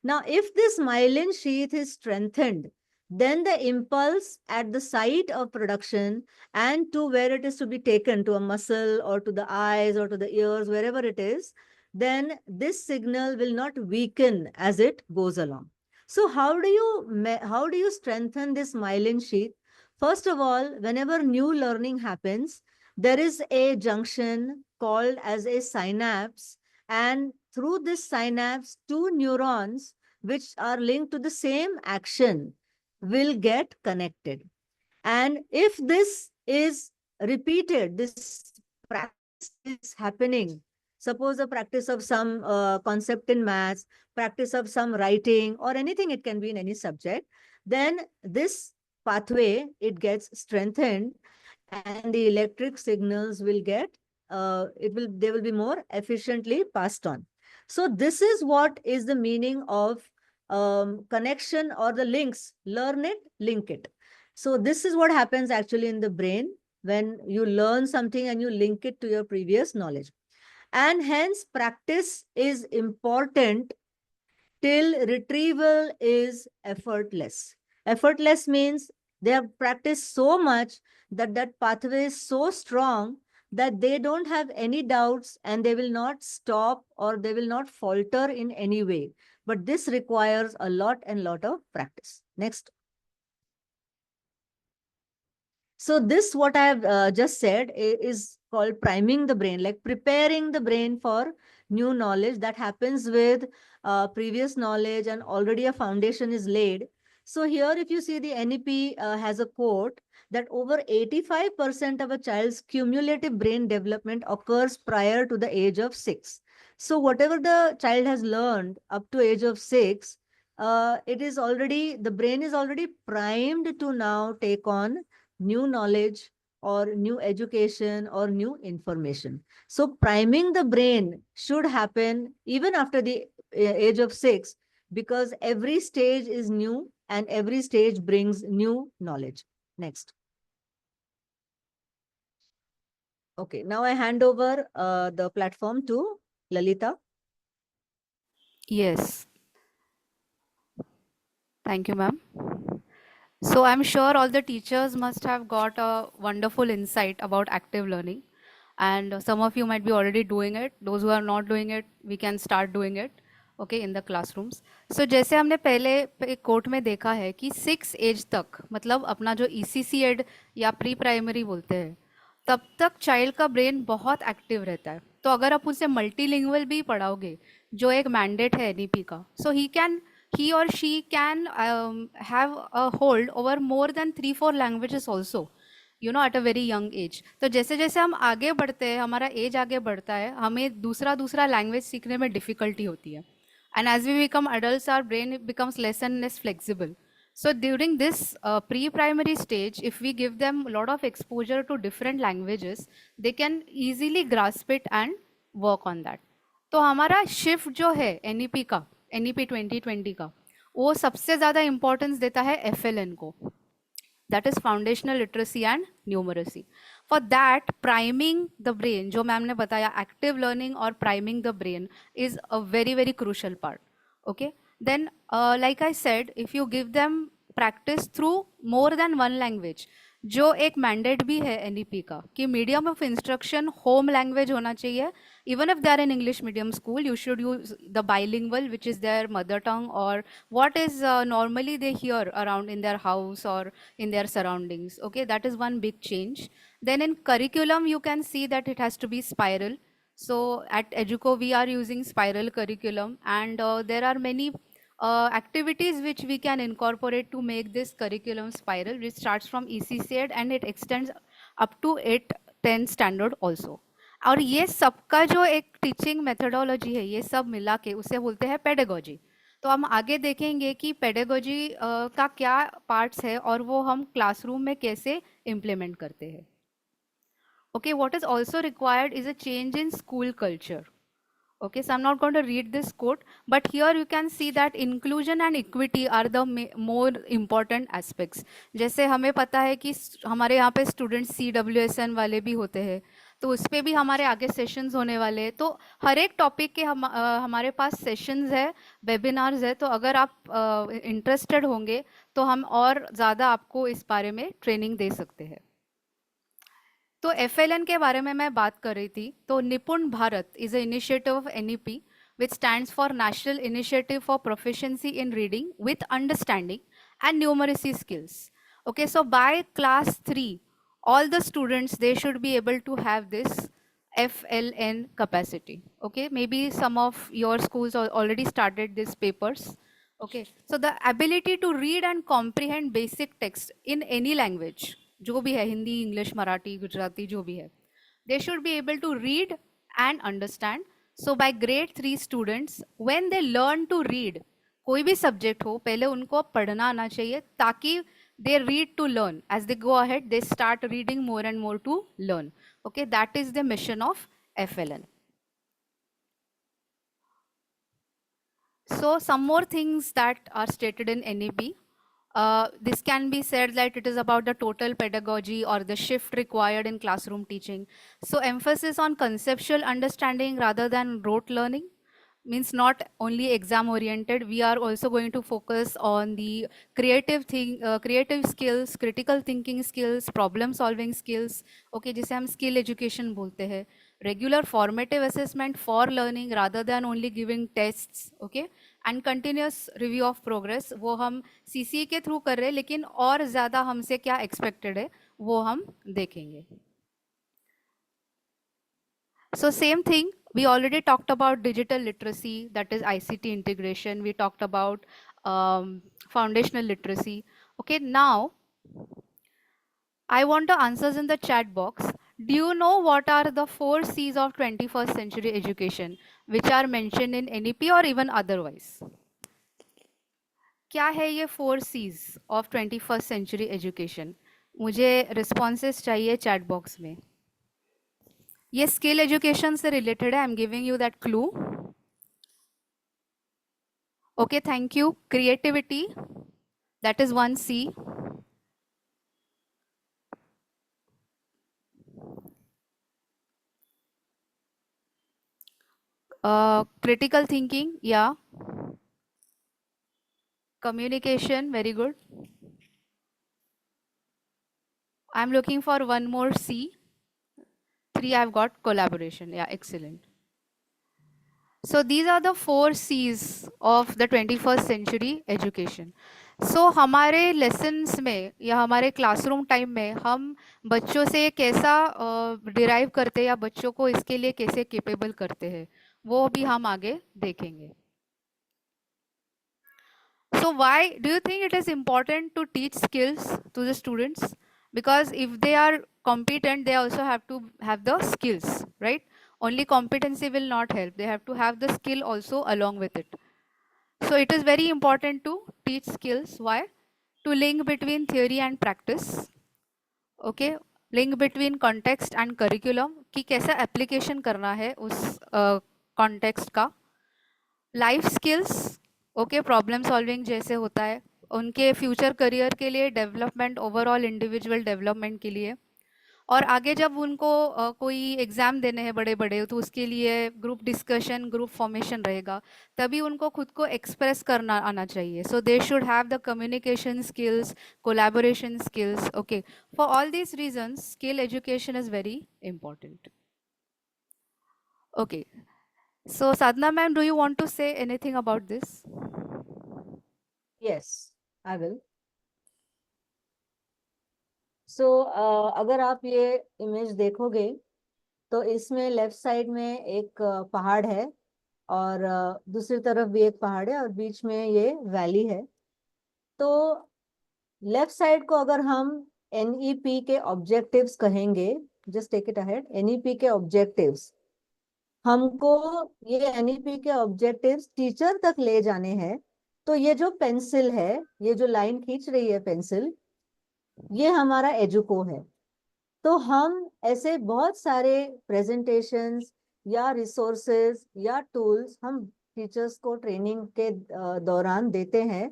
Now, if this myelin sheath is strengthened, then the impulse at the site of production and to where it is to be taken, to a muscle or to the eyes or to the ears, wherever it is, then this signal will not weaken as it goes along. So how do you strengthen this myelin sheath? First of all, whenever new learning happens, there is a junction called as a synapse, and through this synapse, two neurons which are linked to the same action will get connected. And if this is repeated, this practice is happening, Suppose the practice of some concept in maths, practice of some writing or anything, it can be in any subject, then this pathway, it gets strengthened and the electric signals will get, they will be more efficiently passed on. So this is what is the meaning of connection or the links, learn it, link it. So this is what happens actually in the brain when you learn something and you link it to your previous knowledge. And hence practice is important till retrieval is effortless. Effortless means they have practiced so much that that pathway is so strong that they don't have any doubts and they will not stop or they will not falter in any way. But this requires a lot and lot of practice. Next. So this, what I have just said, is called priming the brain, like preparing the brain for new knowledge that happens with previous knowledge and already a foundation is laid. So here, if you see, the NEP has a quote that over 85% of a child's cumulative brain development occurs prior to the age of 6. So whatever the child has learned up to age of 6, it is already, the brain is already primed to now take on new knowledge or new education or new information. So priming the brain should happen even after the age of 6, because every stage is new and every stage brings new knowledge. Next. Okay, now I hand over the platform to Lalita.
Yes. Thank you, ma'am. So I'm sure all the teachers must have got a wonderful insight about active learning. And some of you might be already doing it. Those who are not doing it, we can start doing it, okay, in the classrooms. So जैसे हमने पहले एक court में देखा है कि 6 as तक, मतलब अपना जो ECC एड या प्री प्राइमरी बोलते हैं, तब तक चाइल्ड का ब्रेन बहुत एक्टिव रहता है. तो अगर आप उसे मल्टीलिंगुअल भी पढ़ाओगे, जो एक मैंडेट है NEP का, सो he or she can have a hold over more than 3-4 languages also, you know, at a very young age. तो जैसे जैसे हम आगे बढ़ते हैं, हमारा एज आगे बढ़ता है, हमें दूसरा लैंग्वेज सीखने में डिफिकल्टी होती है. And as we become adults, our brain becomes less and less flexible. So during this pre-primary stage, if we give them a lot of exposure to different languages, they can easily grasp it and work on that. तो हमारा shift जो है NEP का, NEP 2020 का, वो सबसे ज़्यादा importance देता है FLN को, that is foundational literacy and numeracy. For that, priming the brain, जो मैम ने बताया, active learning और priming the brain is a very, very crucial part. Okay, then like I said, if you give them practice through more than one language, जो एक mandate भी है NEP का कि medium of instruction home language होना चाहिए. Even if they are in English medium school, you should use the bilingual, which is their mother tongue, or what is normally they hear around in their house or in their surroundings. Okay, that is one big change. Then in curriculum, you can see that it has to be spiral. So at Educo, we are using spiral curriculum, and there are many activities which we can incorporate to make this curriculum spiral, which starts from ECC and it extends up to 8-10 standard also. और ये सबका जो एक teaching methodology है, ये सब मिला के उसे बोलते हैं पेडागोजी. तो हम आगे देखेंगे कि पेडागोजी का क्या पार्ट्स है और वो हम क्लासरूम में कैसे इम्प्लीमेंट करते हैं. Okay, what is also required is a change in school culture. Okay, so I'm not going to read this quote, but here you can see that inclusion and equity are the more important aspects. जैसे हमें पता है कि हमारे यहाँ पे students CWSN वाले भी होते हैं, तो उस पर भी हमारे आगे सेशंस होने वाले हैं. तो हर एक टॉपिक के हमारे पास सेशंस है, वेबिनार्स है. तो अगर आप इंटरेस्टेड होंगे तो हम और ज़्यादा आपको इस बारे में ट्रेनिंग दे सकते हैं. तो FLN के बारे में मैं बात कर रही थी. तो निपुण Bharat is a initiative of NEP which stands for National Initiative for Proficiency in Reading with Understanding and Numeracy Skills. Okay, so by class 3, all the students, they should be able to have this FLN capacity. Okay, maybe some of your schools already started these papers. Okay, so the ability to read and comprehend basic text in any language, जो भी है, Hindi, English, Marathi, Gujarati, जो भी है, they should be able to read and understand So by grade 3 students, when they learn to read, कोई भी subject हो पहले उनको पढ़ना आना चाहिए ताकि they read to learn. As they go ahead, they start reading more and more to learn. Okay, that is the mission of FLN. So some more things that are stated in NEP. This can be said that it is about the total pedagogy or the shift required in classroom teaching. So emphasis on conceptual understanding rather than rote learning. Means not only exam oriented, we are also going to focus on the creative skills, critical thinking skills, problem solving skills. Okay, जिसे हम skill education बोलते हैं. Regular formative assessment for learning rather than only giving tests. Okay, and continuous review of progress. वो हम CCE के through कर रहे हैं, लेकिन और ज़्यादा हमसे क्या expected है वो हम देखेंगे. So same thing, we already talked about digital literacy, that is ICT integration. We talked about foundational literacy. Okay, now I want the answers in the chat box. Do you know what are the 4 C's of 21st century education, which are mentioned in NEP or even otherwise? क्या है ये 4 C's of 21st century education? मुझे responses चाहिए chat box में. ये skill education से related है. I am giving you that clue. Okay, thank you. Creativity, that is 1 C. Critical thinking, या communication, very good. I am looking for 1 more C. 3 I've got collaboration. Yeah, excellent. So these are the 4 C's of the 21st century education. So हमारे lessons में या हमारे classroom time में हम बच्चों से कैसा derive करते हैं या बच्चों को इसके लिए कैसे capable करते हैं वो भी हम आगे देखेंगे. So why do you think it is important to teach skills to the students? Because if they are competent, they also have to have the skills, right? Only competency will not help. They have to have the skill also along with it. So it is very important to teach skills. Why? To link between theory and practice. Okay, link between context and curriculum कि कैसा application करना है उस context का. Life skills, okay, problem solving जैसे होता है उनके फ्यूचर करियर के लिए, डेवलपमेंट, ओवरऑल इंडिविजुअल डेवलपमेंट के लिए. और आगे जब उनको कोई एग्जाम देने हैं बड़े बड़े तो उसके लिए ग्रुप डिस्कशन, ग्रुप फॉर्मेशन रहेगा, तभी उनको खुद को एक्सप्रेस करना आना चाहिए. So they should have the communication skills, collaboration skills. Okay, for all these reasons skill education is very important. Okay, so Sadhna ma'am, do you want to say anything about this?
Yes, I will. So अगर आप ये image देखोगे तो इसमें left side में एक पहाड़ है और दूसरी तरफ भी एक पहाड़ है और बीच में ये वैली है. तो लेफ्ट साइड को अगर हम NEP के ऑब्जेक्टिव्स कहेंगे, just take it ahead, NEP के ऑब्जेक्टिव्स, हमको ये NEP के ऑब्जेक्टिव्स टीचर तक ले जाने हैं. तो ये जो पेंसिल है, ये जो लाइन खींच रही है पेंसिल, ये हमारा एजुको है. तो हम ऐसे बहुत सारे प्रेजेंटेशंस या रिसोर्सेज या टूल्स हम टीचर्स को ट्रेनिंग के दौरान देते हैं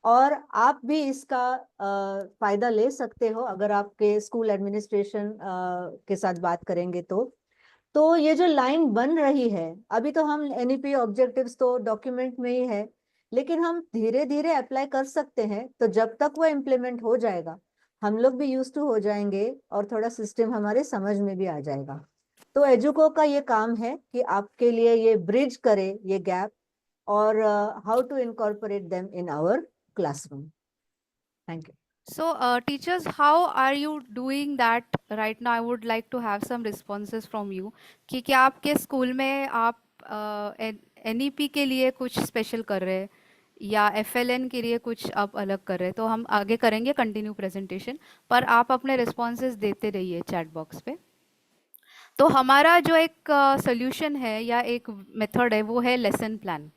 और आप भी इसका फायदा ले सकते हो अगर आपके स्कूल एडमिनिस्ट्रेशन के साथ बात करेंगे तो ये जो लाइन बन रही है, अभी तो हम NEP ऑब्जेक्टिव्स तो डॉक्यूमेंट में ही है, लेकिन हम धीरे धीरे अप्लाई कर सकते हैं. तो जब तक वो इम्प्लीमेंट हो जाएगा हम लोग भी यूज टू हो जाएंगे और थोड़ा सिस्टम हमारे समझ में भी आ जाएगा. तो एजुको का ये काम है कि आपके लिए ये ब्रिज करे ये गैप और how to incorporate them in our classroom. Thank you.
So teachers, how are you doing that right now? I would like to have some responses from you कि क्या आपके स्कूल में आप NEP के लिए कुछ स्पेशल कर रहे हैं या FLN के लिए कुछ आप अलग कर रहे हैं. तो हम आगे करेंगे कंटिन्यू प्रेजेंटेशन, पर आप अपने रिस्पॉन्सेज देते रहिए चैट बॉक्स पे. तो हमारा जो एक सोल्यूशन है या एक मेथड है वो है लेसन प्लान।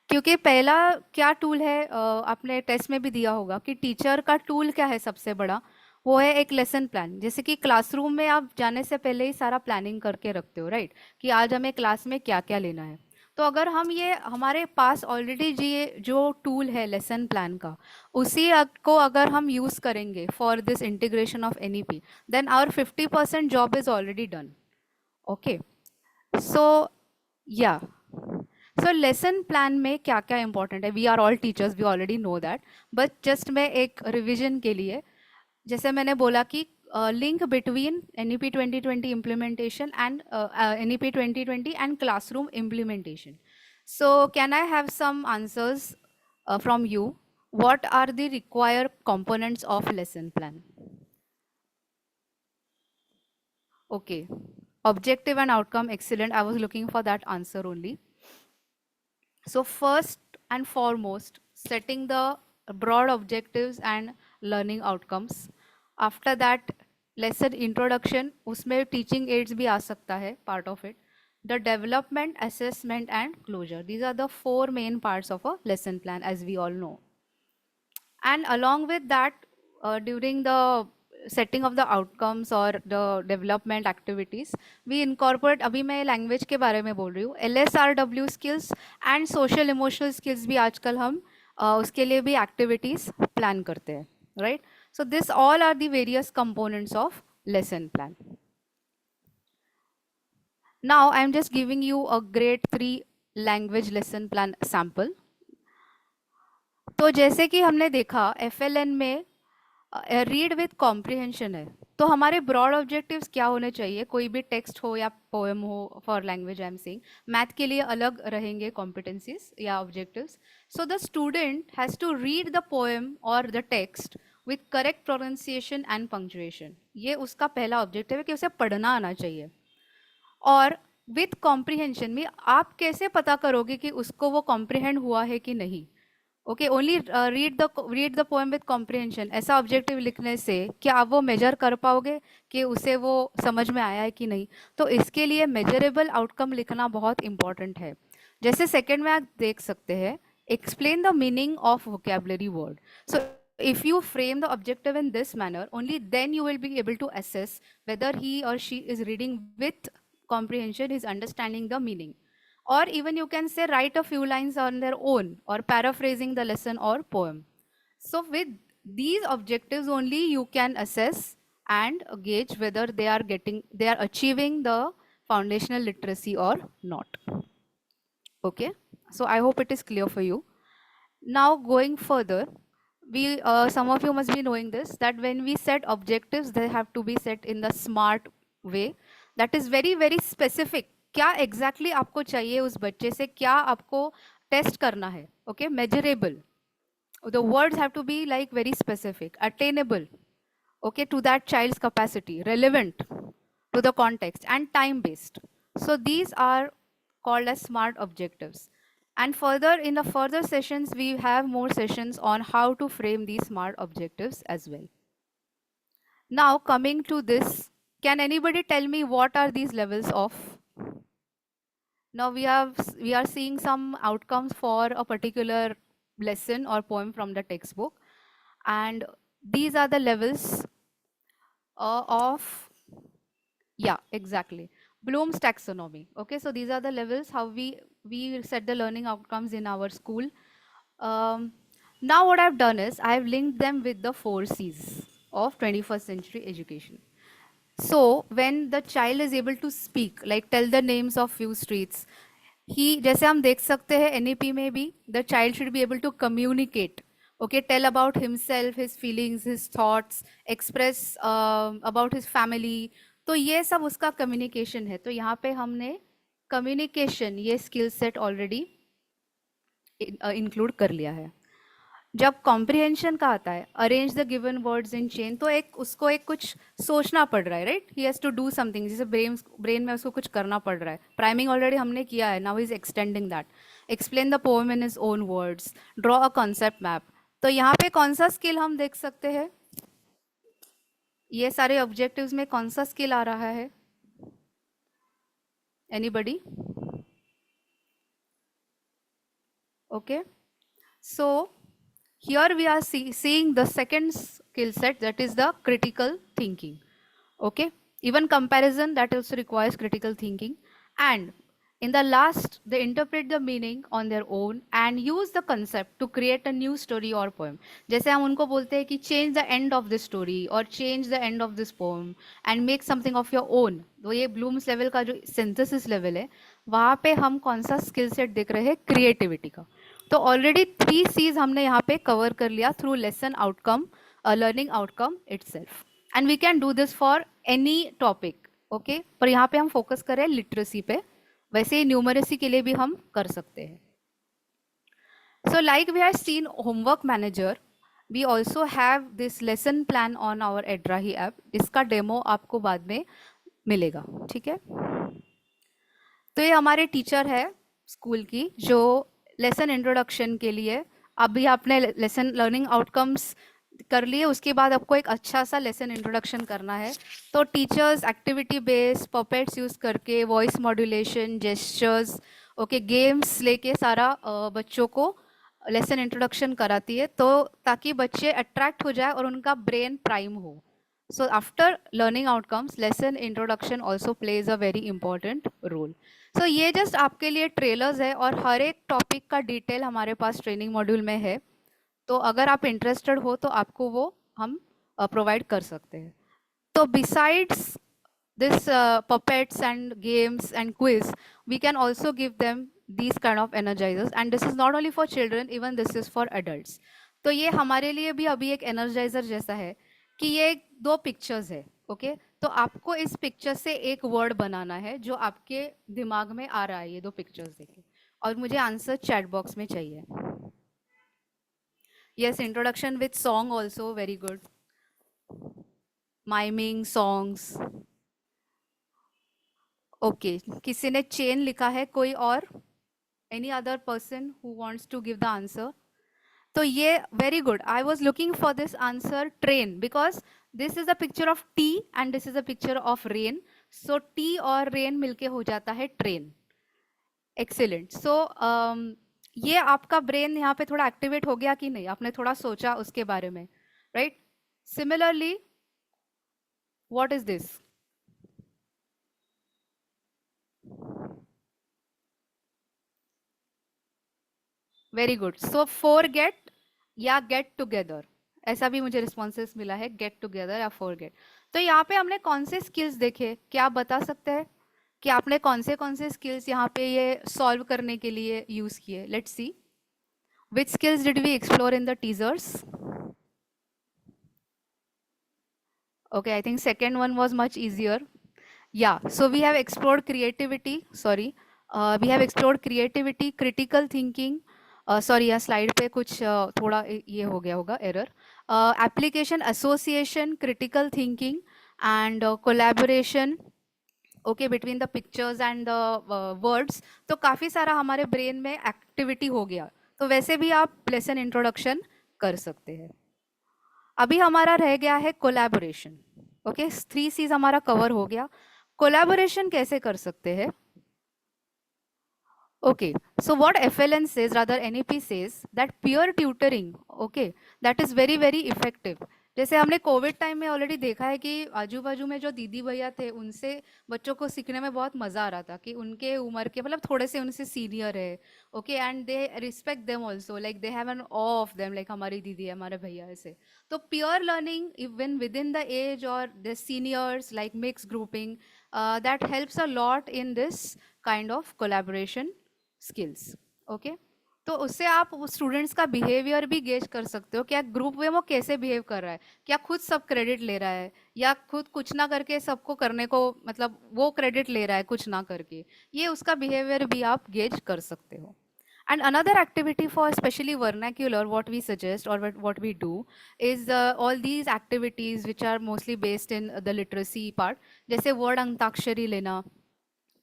क्योंकि पहला क्या टूल है, आपने टेस्ट में भी दिया होगा कि टीचर का टूल क्या है सबसे बड़ा, वो है एक लेसन प्लान। जैसे कि क्लासरूम में आप जाने से पहले ही सारा प्लानिंग करके रखते हो, राइट, कि आज हमें क्लास में क्या क्या लेना है। तो अगर हम ये हमारे पास ऑलरेडी जी जो टूल है लेसन प्लान का, उसी को अगर हम यूज़ करेंगे for this integration of NEP, then our 50% job is already done. Okay, so या सो लेसन प्लान में क्या क्या इंपॉर्टेंट है, we are all teachers, we already know that, but just मैं एक रिविजन के लिए, जैसे मैंने बोला कि link between NEP 2020 implementation and NEP 2020 and classroom implementation. So can I have some answers from you, what are the required components of lesson plan? Okay, objective and outcome, excellent, I was looking for that answer only. So first and foremost, setting the broad objectives and learning outcomes. After that, lesson introduction, उसमें teaching aids भी आ सकता है, part of it. The development, assessment and closure. These are the four main parts of a lesson plan, as we all know. And along with that, during the setting of the outcomes or the development activities, we incorporate, अभी मैं language के बारे में बोल रही हूँ, LSRW skills and social emotional skills भी आजकल हम उसके लिए भी activities plan करते हैं, right? So this all are the various components of lesson plan. Now I am just giving you a grade 3 language lesson plan sample. तो जैसे कि हमने देखा FLN में रीड विथ कॉम्प्रिहेंशन है, तो हमारे ब्रॉड ऑब्जेक्टिव्स क्या होने चाहिए, कोई भी टेक्स्ट हो या पोएम हो, for language I am saying, math के लिए अलग रहेंगे कॉम्पिटेंसीज या objectives. So the student has to read the poem और the text with correct pronunciation and punctuation. ये उसका पहला ऑब्जेक्टिव है कि उसे पढ़ना आना चाहिए. और विथ कॉम्प्रिहेंशन में आप कैसे पता करोगे कि उसको वो कॉम्प्रिहेंड हुआ है कि नहीं. Okay, only read the poem with comprehension, ऐसा ऑब्जेक्टिव लिखने से क्या आप वो मेजर कर पाओगे कि उसे वो समझ में आया है कि नहीं. तो इसके लिए मेजरेबल आउटकम लिखना बहुत इंपॉर्टेंट है. जैसे सेकंड में आप देख सकते हैं, explain the meaning of vocabulary word. So if you frame the objective in this manner, only then you will be able to assess whether he or she is reading with comprehension, is understanding the meaning. Or even you can say write a few lines on their own or paraphrasing the lesson or poem. So with these objectives only you can assess and gauge whether they are achieving the foundational literacy or not. Okay, so I hope it is clear for you. Now going further, we some of you must be knowing this, that when we set objectives, they have to be set in the SMART way. That is very very specific. क्या exactly आपको चाहिए उस बच्चे से, क्या आपको test करना है. Okay, measurable, the words have to be like very specific, attainable, okay, to that child's capacity, relevant to the context and time based. So these are called as SMART objectives. And further, in the further sessions, we have more sessions on how to frame these SMART objectives as well. Now coming to this, can anybody tell me what are these levels of? Now we are seeing some outcomes for a particular lesson or poem from the textbook, and these are the levels of, yeah, exactly, Bloom's taxonomy. Okay, so these are the levels how we set the learning outcomes in our school. Now what I've done is I've linked them with the 4 C's of 21st century education. So when the child is able to speak, like tell the names of few streets, he, जैसे हम देख सकते हैं NEP में भी, the child should be able to communicate, okay, tell about himself, his feelings, his thoughts, express about his family. तो ये सब उसका communication है. तो यहाँ पे हमने communication ये skill set already include कर लिया है. जब कॉम्प्रिहेंशन का आता है, arrange the given words in chain, तो उसको कुछ सोचना पड़ रहा है, right, he has to do something, जैसे ब्रेन में उसको कुछ करना पड़ रहा है. प्राइमिंग ऑलरेडी हमने किया है, now he is extending that. Explain the poem in his own words, draw a concept map. तो यहाँ पे कौन सा स्किल हम देख सकते हैं, ये सारे ऑब्जेक्टिव्स में कौन सा स्किल आ रहा है, Anybody? Okay. So here we are seeing the second skill set, that is the critical thinking. Okay. Even comparison, that also requires critical thinking. And in the last, they interpret the meaning on their own and use the concept to create a new story or poem. जैसे हम उनको बोलते हैं कि change the end of this story or change the end of this poem and make something of your own. तो ये blooms level का जो सिंथेसिस लेवल है, वहाँ पे हम कौन सा स्किल सेट देख रहे हैं? क्रिएटिविटी का. तो ऑलरेडी 3 C's हमने यहाँ पे कवर कर लिया through lesson outcome, learning outcome itself. And we can do this for any topic. Okay, पर यहाँ पे हम फोकस करें लिटरेसी पे. वैसे ही न्यूमरेसी के लिए भी हम कर सकते हैं. So like we have seen homework manager, we also have this lesson plan on our एड्राही ऐप. इसका डेमो आपको बाद में मिलेगा. ठीक है. तो ये हमारे टीचर है स्कूल की, जो लेसन इंट्रोडक्शन के लिए, अभी आपने लेसन लर्निंग आउटकम्स कर लिए, उसके बाद आपको एक अच्छा सा लेसन इंट्रोडक्शन करना है. तो teachers activity based puppets use करके voice modulation, gestures, okay, games लेके सारा बच्चों को लेसन इंट्रोडक्शन कराती है, तो ताकि बच्चे अट्रैक्ट हो जाए और उनका ब्रेन प्राइम हो. So after learning outcomes, lesson introduction also plays a very important role. So ये जस्ट आपके लिए ट्रेलर्स है और हर एक टॉपिक का डिटेल हमारे पास ट्रेनिंग मॉड्यूल में है. तो अगर आप इंटरेस्टेड हो तो आपको वो हम प्रोवाइड कर सकते हैं. तो besides this puppets and games and quiz, we can also give them these kind of energizers, and this is not only for children, even this is for adults. तो ये हमारे लिए भी अभी एक energizer जैसा है कि ये 2 पिक्चर्स है. ओके, तो आपको इस पिक्चर से एक वर्ड बनाना है जो आपके दिमाग में आ रहा है, ये 2 पिक्चर्स देखे, और मुझे आंसर चैट बॉक्स में चाहिए. Yes, introduction with song also very good. Miming songs. Okay, किसी ने chain लिखा है, कोई और? Any other person who wants to give the answer? तो ये very good. I was looking for this answer train, because this is a picture of tea and this is a picture of rain. So tea और rain मिलके हो जाता है train. Excellent. So ये आपका brain यहाँ पे थोड़ा एक्टिवेट हो गया कि नहीं? आपने थोड़ा सोचा उसके बारे में, right? Similarly, what is this? Very good. So forget या गेट टुगेदर, ऐसा भी मुझे रिस्पॉन्सेस मिला है, गेट टुगेदर या फॉरगेट. तो यहाँ पे हमने कौन से स्किल्स देखे, क्या आप बता सकते हैं कि आपने कौन से स्किल्स यहाँ पे ये सॉल्व करने के लिए यूज किए? Let's see, which skills did we explore in the teasers? Okay, I think second one was much easier. Yeah, so we have explored creativity, we have explored creativity, critical thinking, sorry, यहाँ slide पे कुछ थोड़ा ये हो गया होगा error. Application, association, critical thinking and collaboration, okay, between the pictures and the words. तो काफ़ी सारा हमारे ब्रेन में एक्टिविटी हो गया. तो वैसे भी आप लेसन इंट्रोडक्शन कर सकते हैं. अभी हमारा रह गया है कोलैबोरेशन. ओके, 3 C's हमारा कवर हो गया. कोलैबोरेशन कैसे कर सकते हैं? Okay, so what FLN says, rather NEP says, that peer tutoring, okay, that is very very effective. जैसे हमने कोविड टाइम में ऑलरेडी देखा है कि आजू बाजू में जो दीदी भैया थे, उनसे बच्चों को सीखने में बहुत मज़ा आ रहा था कि उनके उम्र के, मतलब थोड़े से उनसे सीनियर है, okay, and they respect them also, like they have an awe of them, like हमारी दीदी है, हमारे भैया ऐसे. तो peer learning even within the age और the seniors, like mix grouping, that helps a lot in this kind of collaboration skills. Okay, तो उससे आप स्टूडेंट्स का बिहेवियर भी गेज कर सकते हो, क्या ग्रुप में वो कैसे बिहेव कर रहा है, क्या खुद सब क्रेडिट ले रहा है या खुद कुछ ना करके सबको करने को, मतलब वो क्रेडिट ले रहा है कुछ ना करके. ये उसका बिहेवियर भी आप गेज कर सकते हो. And another activity for especially vernacular, what we suggest or what we do is all these activities which are mostly based in the literacy part, जैसे word अंताक्षरी लेना,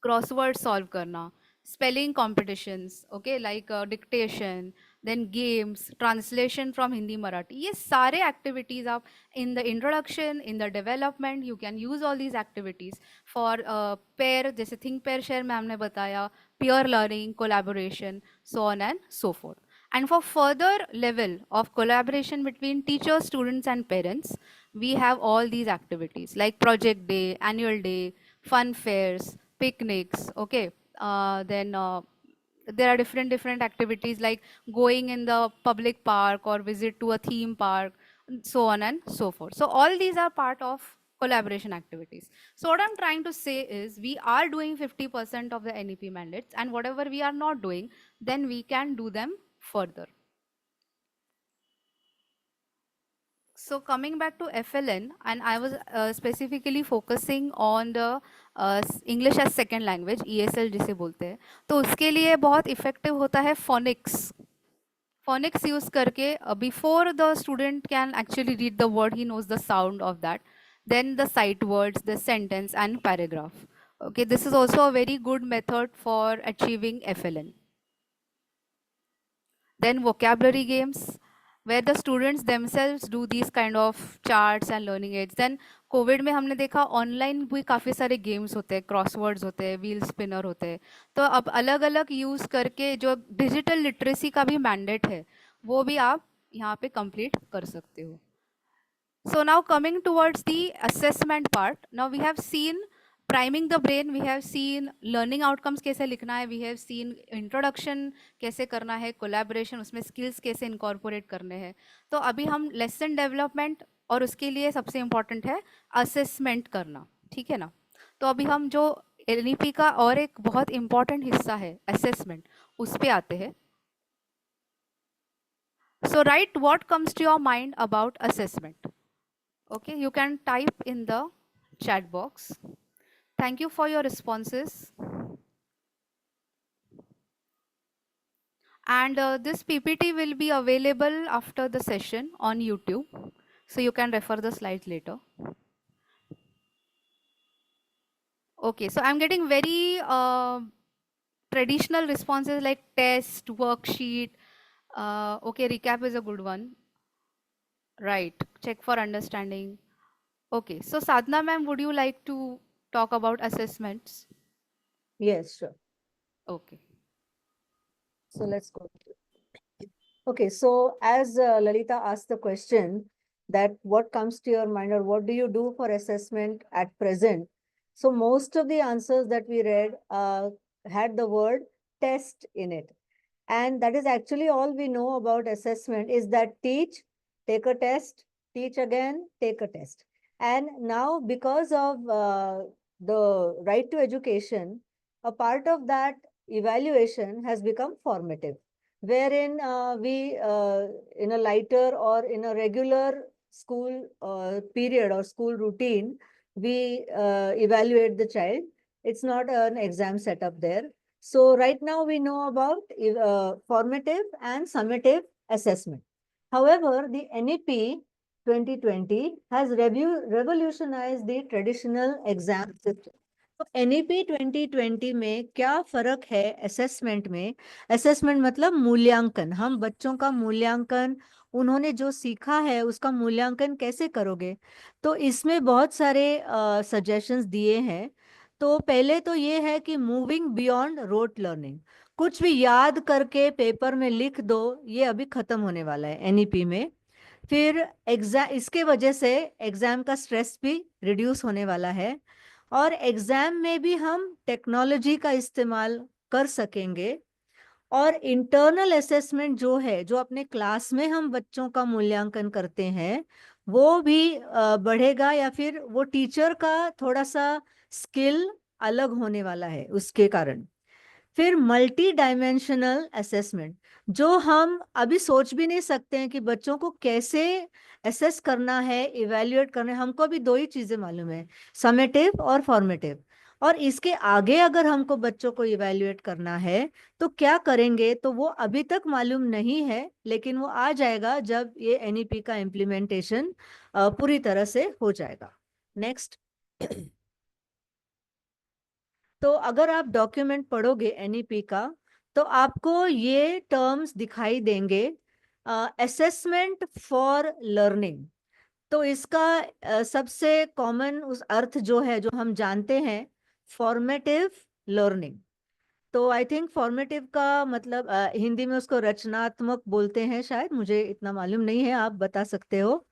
crossword solve करना, spelling competitions, okay, like dictation, then games, translation from Hindi Marathi, ये सारे activities आप in the introduction, in the development, you can use all these activities for pair, जैसे think pair share में हमने बताया, peer learning, collaboration, so on and so forth. And for further level of collaboration between teachers, students and parents, we have all these activities like project day, annual day, fun fairs, picnics, okay. Then there are different activities like going in the public park or visit to a theme park, so on and so forth. So all these are part of collaboration activities. So what I'm trying to say is we are doing 50% of the NEP mandates, and whatever we are not doing, then we can do them further. So coming back to FLN, and I was specifically focusing on the English as second language, ESL जिसे बोलते हैं, तो उसके लिए बहुत effective होता है phonics. Phonics use करके before the student can actually read the word, he knows the sound of that. Then the sight words, the sentence and paragraph. Okay, this is also a very good method for achieving FLN. Then vocabulary games, where the students themselves do these kind of charts and learning aids. Then Covid में हमने देखा online भी काफ़ी सारे games होते हैं, crosswords होते हैं, व्हील स्पिनर होते हैं. तो अब अलग अलग यूज़ करके जो डिजिटल लिटरेसी का भी मैंडेट है वो भी आप यहाँ पे कंप्लीट कर सकते हो. So now coming towards the assessment part, now we have seen priming the brain, we have seen learning outcomes कैसे लिखना है, we have seen introduction कैसे करना है, collaboration उसमें skills कैसे incorporate करने हैं. तो अभी हम lesson development और उसके लिए सबसे important है assessment करना, ठीक है ना. तो अभी हम जो NEP का और एक बहुत important हिस्सा है assessment, उस पे आते हैं. So write what comes to your mind about assessment. Okay, you can type in the chat box. Thank you for your responses. And this PPT will be available after the session on YouTube. So you can refer the slides later. Okay, so I'm getting very traditional responses like test, worksheet. Okay, recap is a good one. Right, check for understanding. Okay, so Sadhna ma'am, would you like to talk about assessments?
Yes, sure.
Okay.
So let's go. Okay, so as Lalita asked the question that what comes to your mind or what do you do for assessment at present? So most of the answers that we read had the word test in it. And that is actually all we know about assessment is that teach, take a test, teach again, take a test. And now because of the right to education, a part of that evaluation has become formative, wherein we in a lighter or in a regular school period or school routine, we evaluate the child. It's not an exam setup there. So right now we know about formative and summative assessment. However, the NEP 2020 has revolutionized the traditional exam system. तो NEP 2020 में क्या फर्क है assessment में? Assessment मतलब मूल्यांकन. हम बच्चों का मूल्यांकन, उन्होंने जो सीखा है उसका मूल्यांकन कैसे करोगे? तो इसमें बहुत सारे सजेशंस दिए हैं. तो पहले तो ये है कि मूविंग बियॉन्ड रोट लर्निंग, कुछ भी याद करके पेपर में लिख दो, ये अभी खत्म होने वाला है NEP में. फिर एग्जाम, इसके वजह से एग्जाम का स्ट्रेस भी रिड्यूस होने वाला है और एग्जाम में भी हम टेक्नोलॉजी का इस्तेमाल कर सकेंगे. और इंटरनल असेसमेंट जो है, जो अपने क्लास में हम बच्चों का मूल्यांकन करते हैं, वो भी बढ़ेगा या फिर वो टीचर का थोड़ा सा स्किल अलग होने वाला है उसके कारण. फिर मल्टी डायमेंशनल असेसमेंट, जो हम अभी सोच भी नहीं सकते हैं कि बच्चों को कैसे असेस करना है, इवैल्यूएट करना है. हमको अभी दो ही चीजें मालूम है, समेटिव और फॉर्मेटिव. और इसके आगे अगर हमको बच्चों को इवैल्यूएट करना है तो क्या करेंगे, तो वो अभी तक मालूम नहीं है, लेकिन वो आ जाएगा जब ये NEP का इम्प्लीमेंटेशन पूरी तरह से हो जाएगा. नेक्स्ट. तो अगर आप डॉक्यूमेंट पढ़ोगे NEP का, तो आपको ये टर्म्स दिखाई देंगे, असेसमेंट फॉर लर्निंग। तो इसका सबसे कॉमन उस अर्थ जो है, जो हम जानते हैं, फॉर्मेटिव लर्निंग। तो आई थिंक फॉर्मेटिव का मतलब हिंदी में उसको रचनात्मक बोलते हैं शायद, मुझे इतना मालूम नहीं है, आप बता सकते हो।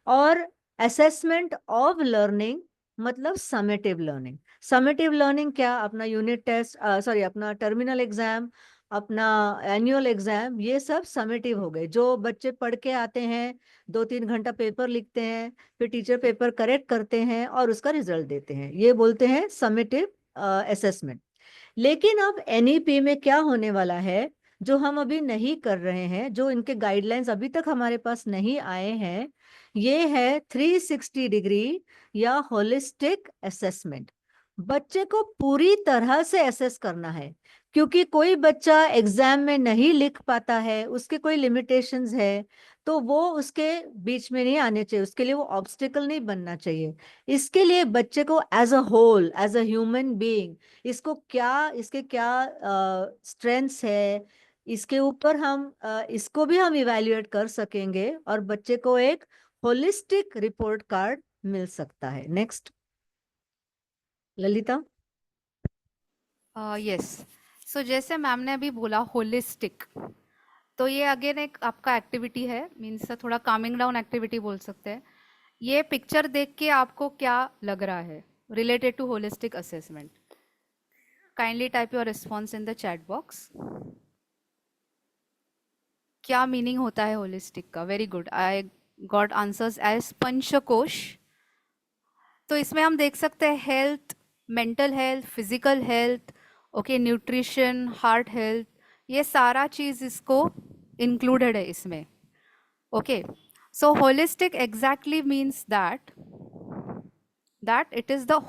और असेसमेंट ऑफ लर्निंग मतलब समेटिव लर्निंग। समेटिव लर्निंग क्या, अपना यूनिट टेस्ट, सॉरी अपना टर्मिनल एग्जाम, अपना एनुअल एग्जाम, ये सब समेटिव हो गए। जो बच्चे पढ़ के आते हैं, 2-3 घंटा पेपर लिखते हैं, फिर टीचर पेपर करेक्ट करते हैं और उसका रिजल्ट देते हैं, ये बोलते हैं समेटिव असेसमेंट। लेकिन अब एनईपी में क्या होने वाला है, जो हम अभी नहीं कर रहे हैं, जो इनके गाइडलाइंस अभी तक हमारे पास नहीं आए हैं, ये है 360 डिग्री या होलिस्टिक असेसमेंट। बच्चे को पूरी तरह से असेस करना है, क्योंकि कोई बच्चा एग्जाम में नहीं लिख पाता है, उसके कोई लिमिटेशंस है, तो वो उसके बीच में नहीं आने चाहिए, उसके लिए वो ऑब्स्टिकल नहीं बनना चाहिए। इसके लिए बच्चे को as a whole, as a human being, इसके क्या स्ट्रेंथ्स है, इसके ऊपर हम इसको भी हम इवैल्यूएट कर सकेंगे और बच्चे को एक होलिस्टिक रिपोर्ट कार्ड मिल सकता है। नेक्स्ट ललिता।
यस, सो जैसे मैम ने अभी बोला होलिस्टिक, तो ये अगेन एक आपका एक्टिविटी है, मीन्स थोड़ा कामिंग डाउन एक्टिविटी बोल सकते हैं। ये पिक्चर देख के आपको क्या लग रहा है related to holistic assessment? Kindly type your response in the chat box. क्या मीनिंग होता है होलिस्टिक का? Very good, I got answers as पंचकोश। तो इसमें हम देख सकते हैं health, mental health, physical health, okay, nutrition, heart health, ये सारा चीज इसको इंक्लूडेड है इसमें। Okay, so holistic exactly means that it is the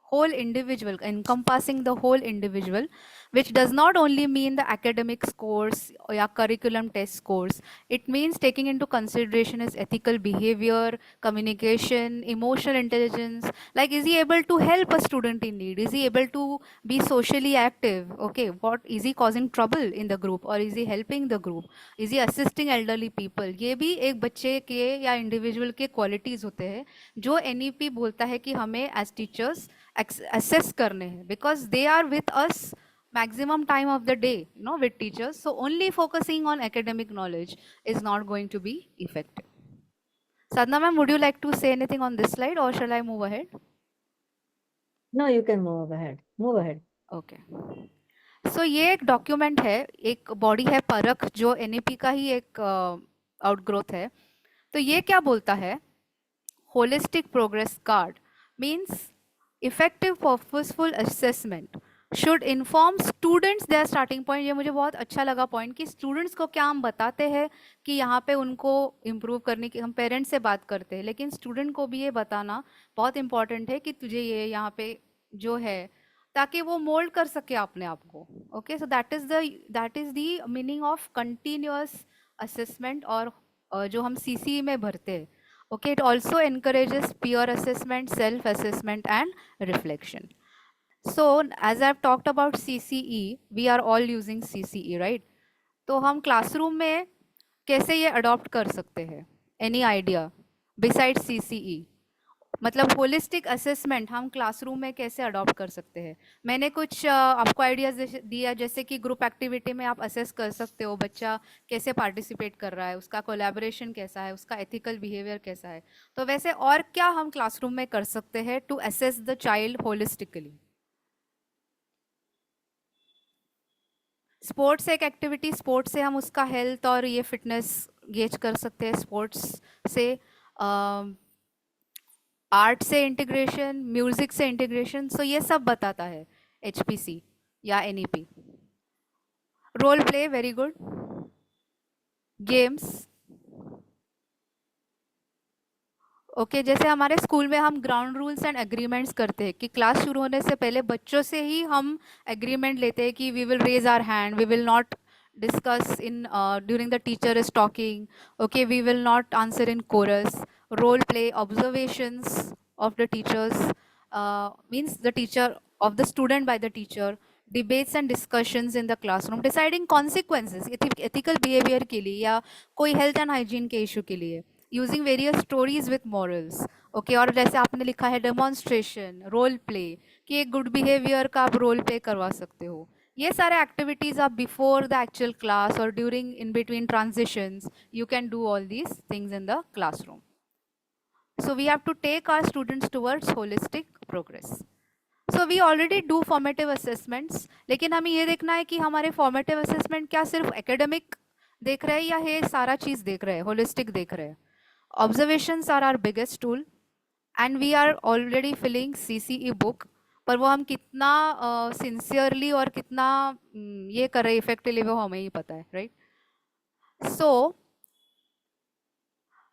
whole individual, encompassing the whole individual, which does not only mean the academic scores or yeah, curriculum test scores. It means taking into consideration his ethical behavior, communication, emotional intelligence, like is he able to help a student in need, is he able to be socially active, okay, what is he causing trouble in the group, or is he helping the group, is he assisting elderly people? ये भी एक बच्चे के या individual के qualities होते हैं जो एनईपी बोलता है कि हमें एज टीचर्स असेस करने हैं, because they are with us maximum time of the day, with teachers. So only focusing on academic knowledge is not going to be effective. Sadhna ma'am, would you like to say anything on this slide or shall I move ahead?
No, you can move ahead. Move ahead.
Okay. So ये एक document है, एक body है परख, जो NEP का ही एक outgrowth है। तो ये क्या बोलता है? Holistic progress card means effective purposeful assessment should inform students their starting point. ये मुझे बहुत अच्छा लगा पॉइंट कि स्टूडेंट्स को क्या हम बताते हैं कि यहाँ पे उनको इम्प्रूव करने की, हम पेरेंट्स से बात करते हैं, लेकिन स्टूडेंट को भी ये बताना बहुत इंपॉर्टेंट है कि तुझे ये यहाँ पे जो है, ताकि वो मोल्ड कर सके अपने आप को। Okay, so that is the meaning of continuous assessment, और जो हम सीसी में भरते हैं। Okay, it also encourages peer assessment, self-assessment and reflection. So, as I've talked about CCE, we are all using CCE, right? तो हम classroom में कैसे ये अडॉप्ट कर सकते हैं? Any idea? Besides CCE, मतलब होलिस्टिक असेसमेंट हम क्लासरूम में कैसे अडॉप्ट कर सकते हैं? मैंने कुछ आपको आइडियाज दिया, जैसे कि ग्रुप एक्टिविटी में आप असेस कर सकते हो बच्चा कैसे पार्टिसिपेट कर रहा है, उसका कोलैबोरेशन कैसा है, उसका एथिकल बिहेवियर कैसा है। तो वैसे और क्या हम क्लासरूम में कर सकते हैं to assess the child holistically? Sports एक एक्टिविटी, स्पोर्ट्स से हम उसका हेल्थ और ये फिटनेस गेज कर सकते हैं। स्पोर्ट्स से आर्ट से इंटीग्रेशन, म्यूजिक से इंटीग्रेशन, सो ये सब बताता है एचपीसी या NEP. Role play, very good. Games, okay, जैसे हमारे स्कूल में हम ग्राउंड रूल्स एंड एग्रीमेंट्स करते हैं कि क्लास शुरू होने से पहले बच्चों से ही हम एग्रीमेंट लेते हैं कि we will raise our hand, we will not discuss in during the teacher is talking, okay, we will not answer in chorus. Role play, observations of the teachers, means the teacher of the student by the teacher, debates and discussions in the classroom, deciding consequences, ethical behavior के लिए या कोई health and hygiene के issue के लिए, using various stories with morals. Okay, और जैसे आपने लिखा है demonstration, role play, कि एक good behavior का आप role play करवा सकते हो. ये सारे activities आप before the actual class or during in between transitions, you can do all these things in the classroom. So we have to take our students towards holistic progress. So we already do formative assessments, लेकिन हमें ये देखना है कि हमारे formative assessment क्या सिर्फ academic देख रहे हैं या ये सारा चीज़ देख रहे हैं, holistic देख रहे हैं. Observations are our biggest tool and we are already filling CCE book, पर वो हम कितना sincerely और कितना ये कर रहे हैं effectively वो हमें ही पता है, right? So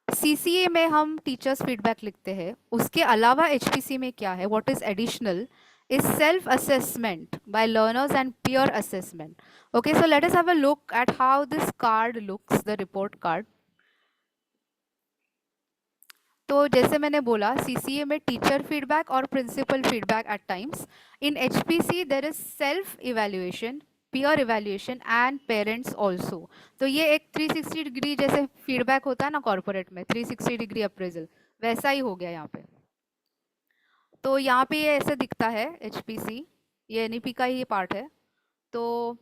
CCA में हम टीचर्स फीडबैक लिखते हैं. उसके अलावा HPC में क्या है, what is additional is self assessment by learners and peer assessment. Okay, so let us have a look at how this card looks, the report card. तो जैसे मैंने बोला CCA में टीचर फीडबैक और principal feedback at times. In HPC there is self evaluation, peer evaluation and parents also. तो ये एक 360 degree जैसे फीडबैक होता है ना कॉर्पोरेट में, 360 डिग्री अप्रेजल, वैसा ही हो गया यहाँ पे. तो यहाँ पे ये ऐसे दिखता है HPC, ये NEP का ही पार्ट है. तो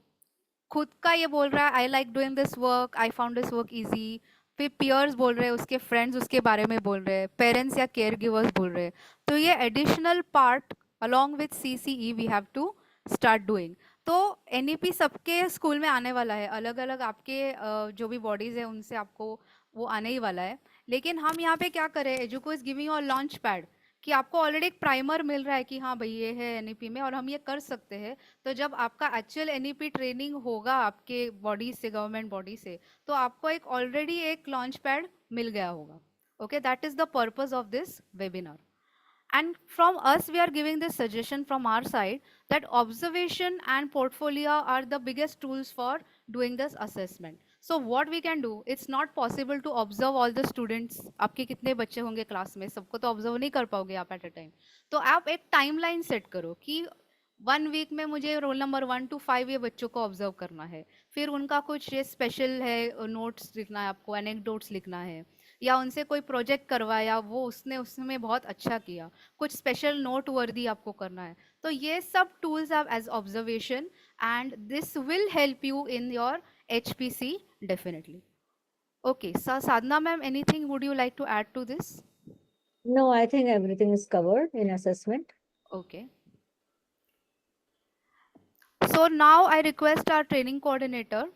खुद का ये बोल रहा है I like doing this work, I found this work easy. फिर पियर्स बोल रहे हैं, उसके फ्रेंड्स उसके बारे में बोल रहे हैं, पेरेंट्स या केयर गिवर्स बोल रहे हैं. तो ये additional part along with CCE we have to start doing. तो NEP सबके स्कूल में आने वाला है, अलग अलग आपके जो भी बॉडीज है उनसे आपको वो आने ही वाला है. लेकिन हम यहाँ पे क्या करें, एजुको इज गिविंग और लॉन्च पैड कि आपको ऑलरेडी एक प्राइमर मिल रहा है कि हाँ भाई ये है NEP में और हम ये कर सकते हैं. तो जब आपका एक्चुअल NEP ट्रेनिंग होगा आपके बॉडी से, गवर्नमेंट बॉडी से, तो आपको एक ऑलरेडी एक लॉन्च पैड मिल गया होगा. Okay, that is the purpose of this webinar. And from us, we are giving this suggestion from our side that observation and portfolio are the biggest tools for doing this assessment. So what we can do, it's not possible to observe all the students. आपके कितने बच्चे होंगे class में, सबको तो observe नहीं कर पाओगे आप एट अ टाइम. तो आप एक टाइमलाइन सेट करो कि 1 वीक में मुझे रोल नंबर 1 to 5 ये बच्चों को ऑब्जर्व करना है. फिर उनका कुछ ये स्पेशल है, नोट्स लिखना है आपको, एनेक्डोट्स लिखना है, या उनसे कोई प्रोजेक्ट करवाया वो उसने उसमें बहुत अच्छा किया, कुछ स्पेशल नोट वर्दी आपको करना है. तो ये सब tools are as observation and this will help you in your HPC definitely. Okay, so Sadhana ma'am, anything would you like to add to this?
No, I think everything is covered in assessment.
Okay. So now I request our training coordinator,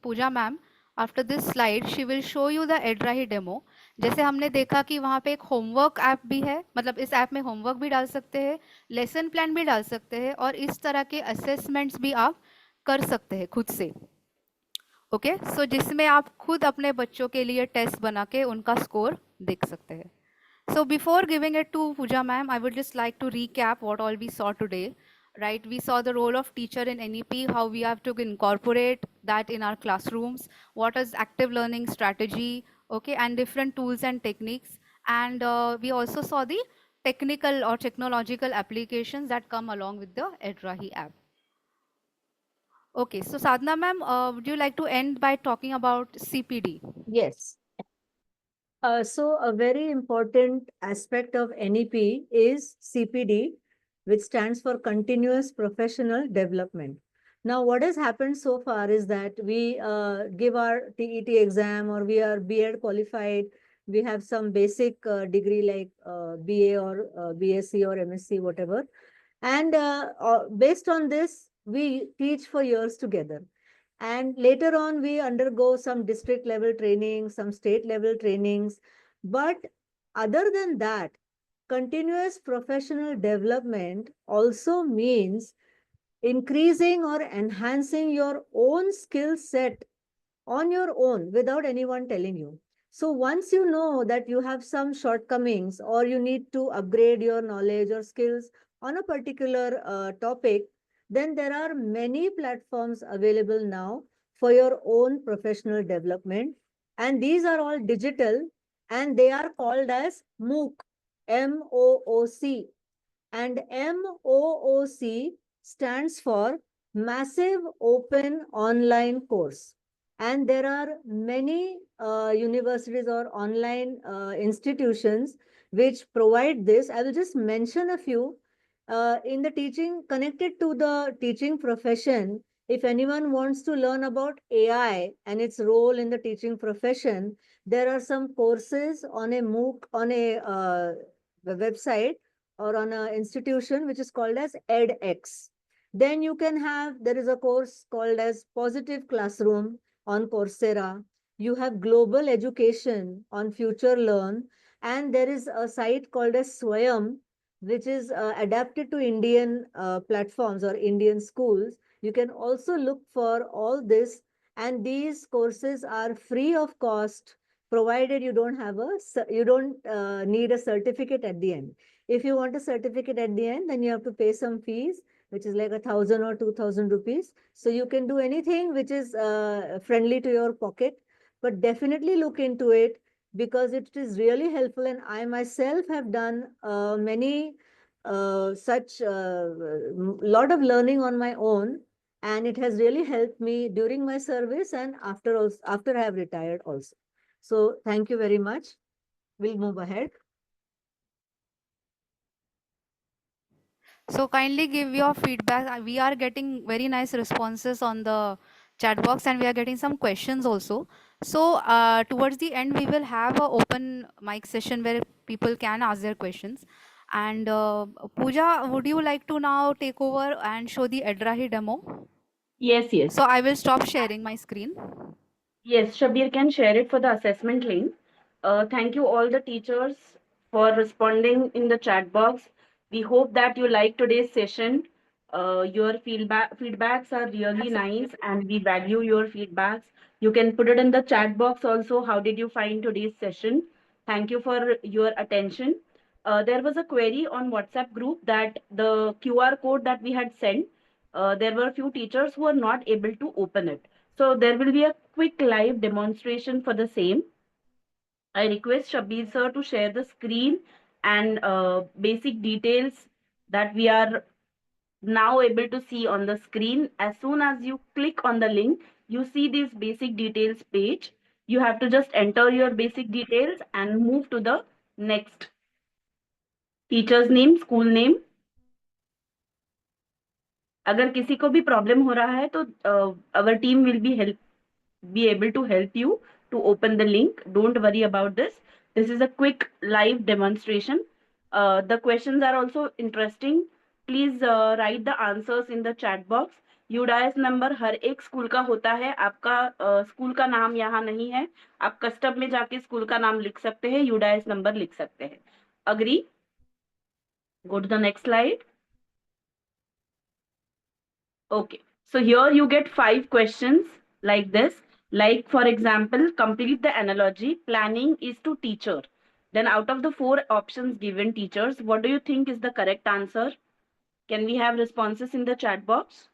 Pooja ma'am, after this slide, she will show you the EdRahi demo. जैसे हमने देखा कि वहाँ पे एक homework app भी है, मतलब इस ऐप में होमवर्क भी डाल सकते हैं, लेसन प्लान भी डाल सकते हैं और इस तरह के असेसमेंट्स भी आप कर सकते हैं खुद से. ओके, सो जिसमें आप खुद अपने बच्चों के लिए टेस्ट बना के उनका स्कोर देख सकते हैं. So before giving it to Pooja ma'am, I would just like to recap what all we saw today. Right, we saw the role of teacher in NEP, how we have to incorporate that in our classrooms, what is active learning strategy, okay, and different tools and techniques. And we also saw the technical or technological applications that come along with the EdRahi app. Okay, so Sadhna ma'am, would you like to end by talking about CPD?
Yes. So a very important aspect of NEP is CPD, which stands for Continuous Professional Development. Now, what has happened so far is that we give our TET exam or we are B.Ed qualified. We have some basic degree like BA or BSc or MSc, whatever. And based on this, we teach for years together. And later on, we undergo some district level training, some state level trainings. But other than that, continuous professional development also means increasing or enhancing your own skill set on your own without anyone telling you. So once you know that you have some shortcomings or you need to upgrade your knowledge or skills on a particular topic, then there are many platforms available now for your own professional development. And these are all digital and they are called as MOOC, MOOC. And MOOC stands for Massive Open Online Course. And there are many universities or online institutions which provide this. I will just mention a few. In the teaching, connected to the teaching profession, if anyone wants to learn about AI and its role in the teaching profession, there are some courses on a MOOC, on a website or on an institution which is called as edX. Then you can have, there is a course called as Positive Classroom on Coursera. You have Global Education on Future Learn. And there is a site called as Swayam, which is adapted to Indian platforms or Indian schools. You can also look for all this. And these courses are free of cost, provided you don't have you don't need a certificate at the end. If you want a certificate at the end, then you have to pay some fees, which is like 1,000 or 2,000 rupees. So you can do anything which is friendly to your pocket, but definitely look into it because it is really helpful. And I myself have done many such lot of learning on my own, and it has really helped me during my service and after I have retired also. So thank you very much. We'll move ahead.
So kindly give your feedback. We are getting very nice responses on the chat box and we are getting some questions also. So towards the end, we will have an open mic session where people can ask their questions. And Pooja, would you like to now take over and show the Edrahi demo?
Yes, yes.
So I will stop sharing my screen.
Yes, Shabir can share it for the assessment link. Thank you all the teachers for responding in the chat box. We hope that you like today's session. Your feedbacks are really nice and we value your feedbacks. You can put it in the chat box also. How did you find today's session? Thank you for your attention. There was a query on WhatsApp group that the QR code that we had sent, there were a few teachers who were not able to open it. So there will be a quick live demonstration for the same. I request Shabir sir to share the screen and basic details that we are now able to see on the screen. As soon as you click on the link, you see this basic details page. You have to just enter your basic details and move to the next. Teacher's name, school name. अगर किसी को भी problem हो रहा है तो our team will be able to help you to open the link. Don't worry about this. This is a quick live demonstration. The questions are also interesting. Please write the answers in the chat box. UDISE number हर एक school का होता है. आपका school का नाम यहाँ नहीं है. आप कस्टम में जाके स्कूल का नाम लिख सकते हैं, यूडाइस नंबर लिख सकते हैं. Agree? Go to the next slide. Okay, so here you get 5 questions like this. Like, for example, complete the analogy. Planning is to teacher. Then out of the 4 options given, teachers, what do you think is the correct answer? Can we have responses in the chat box?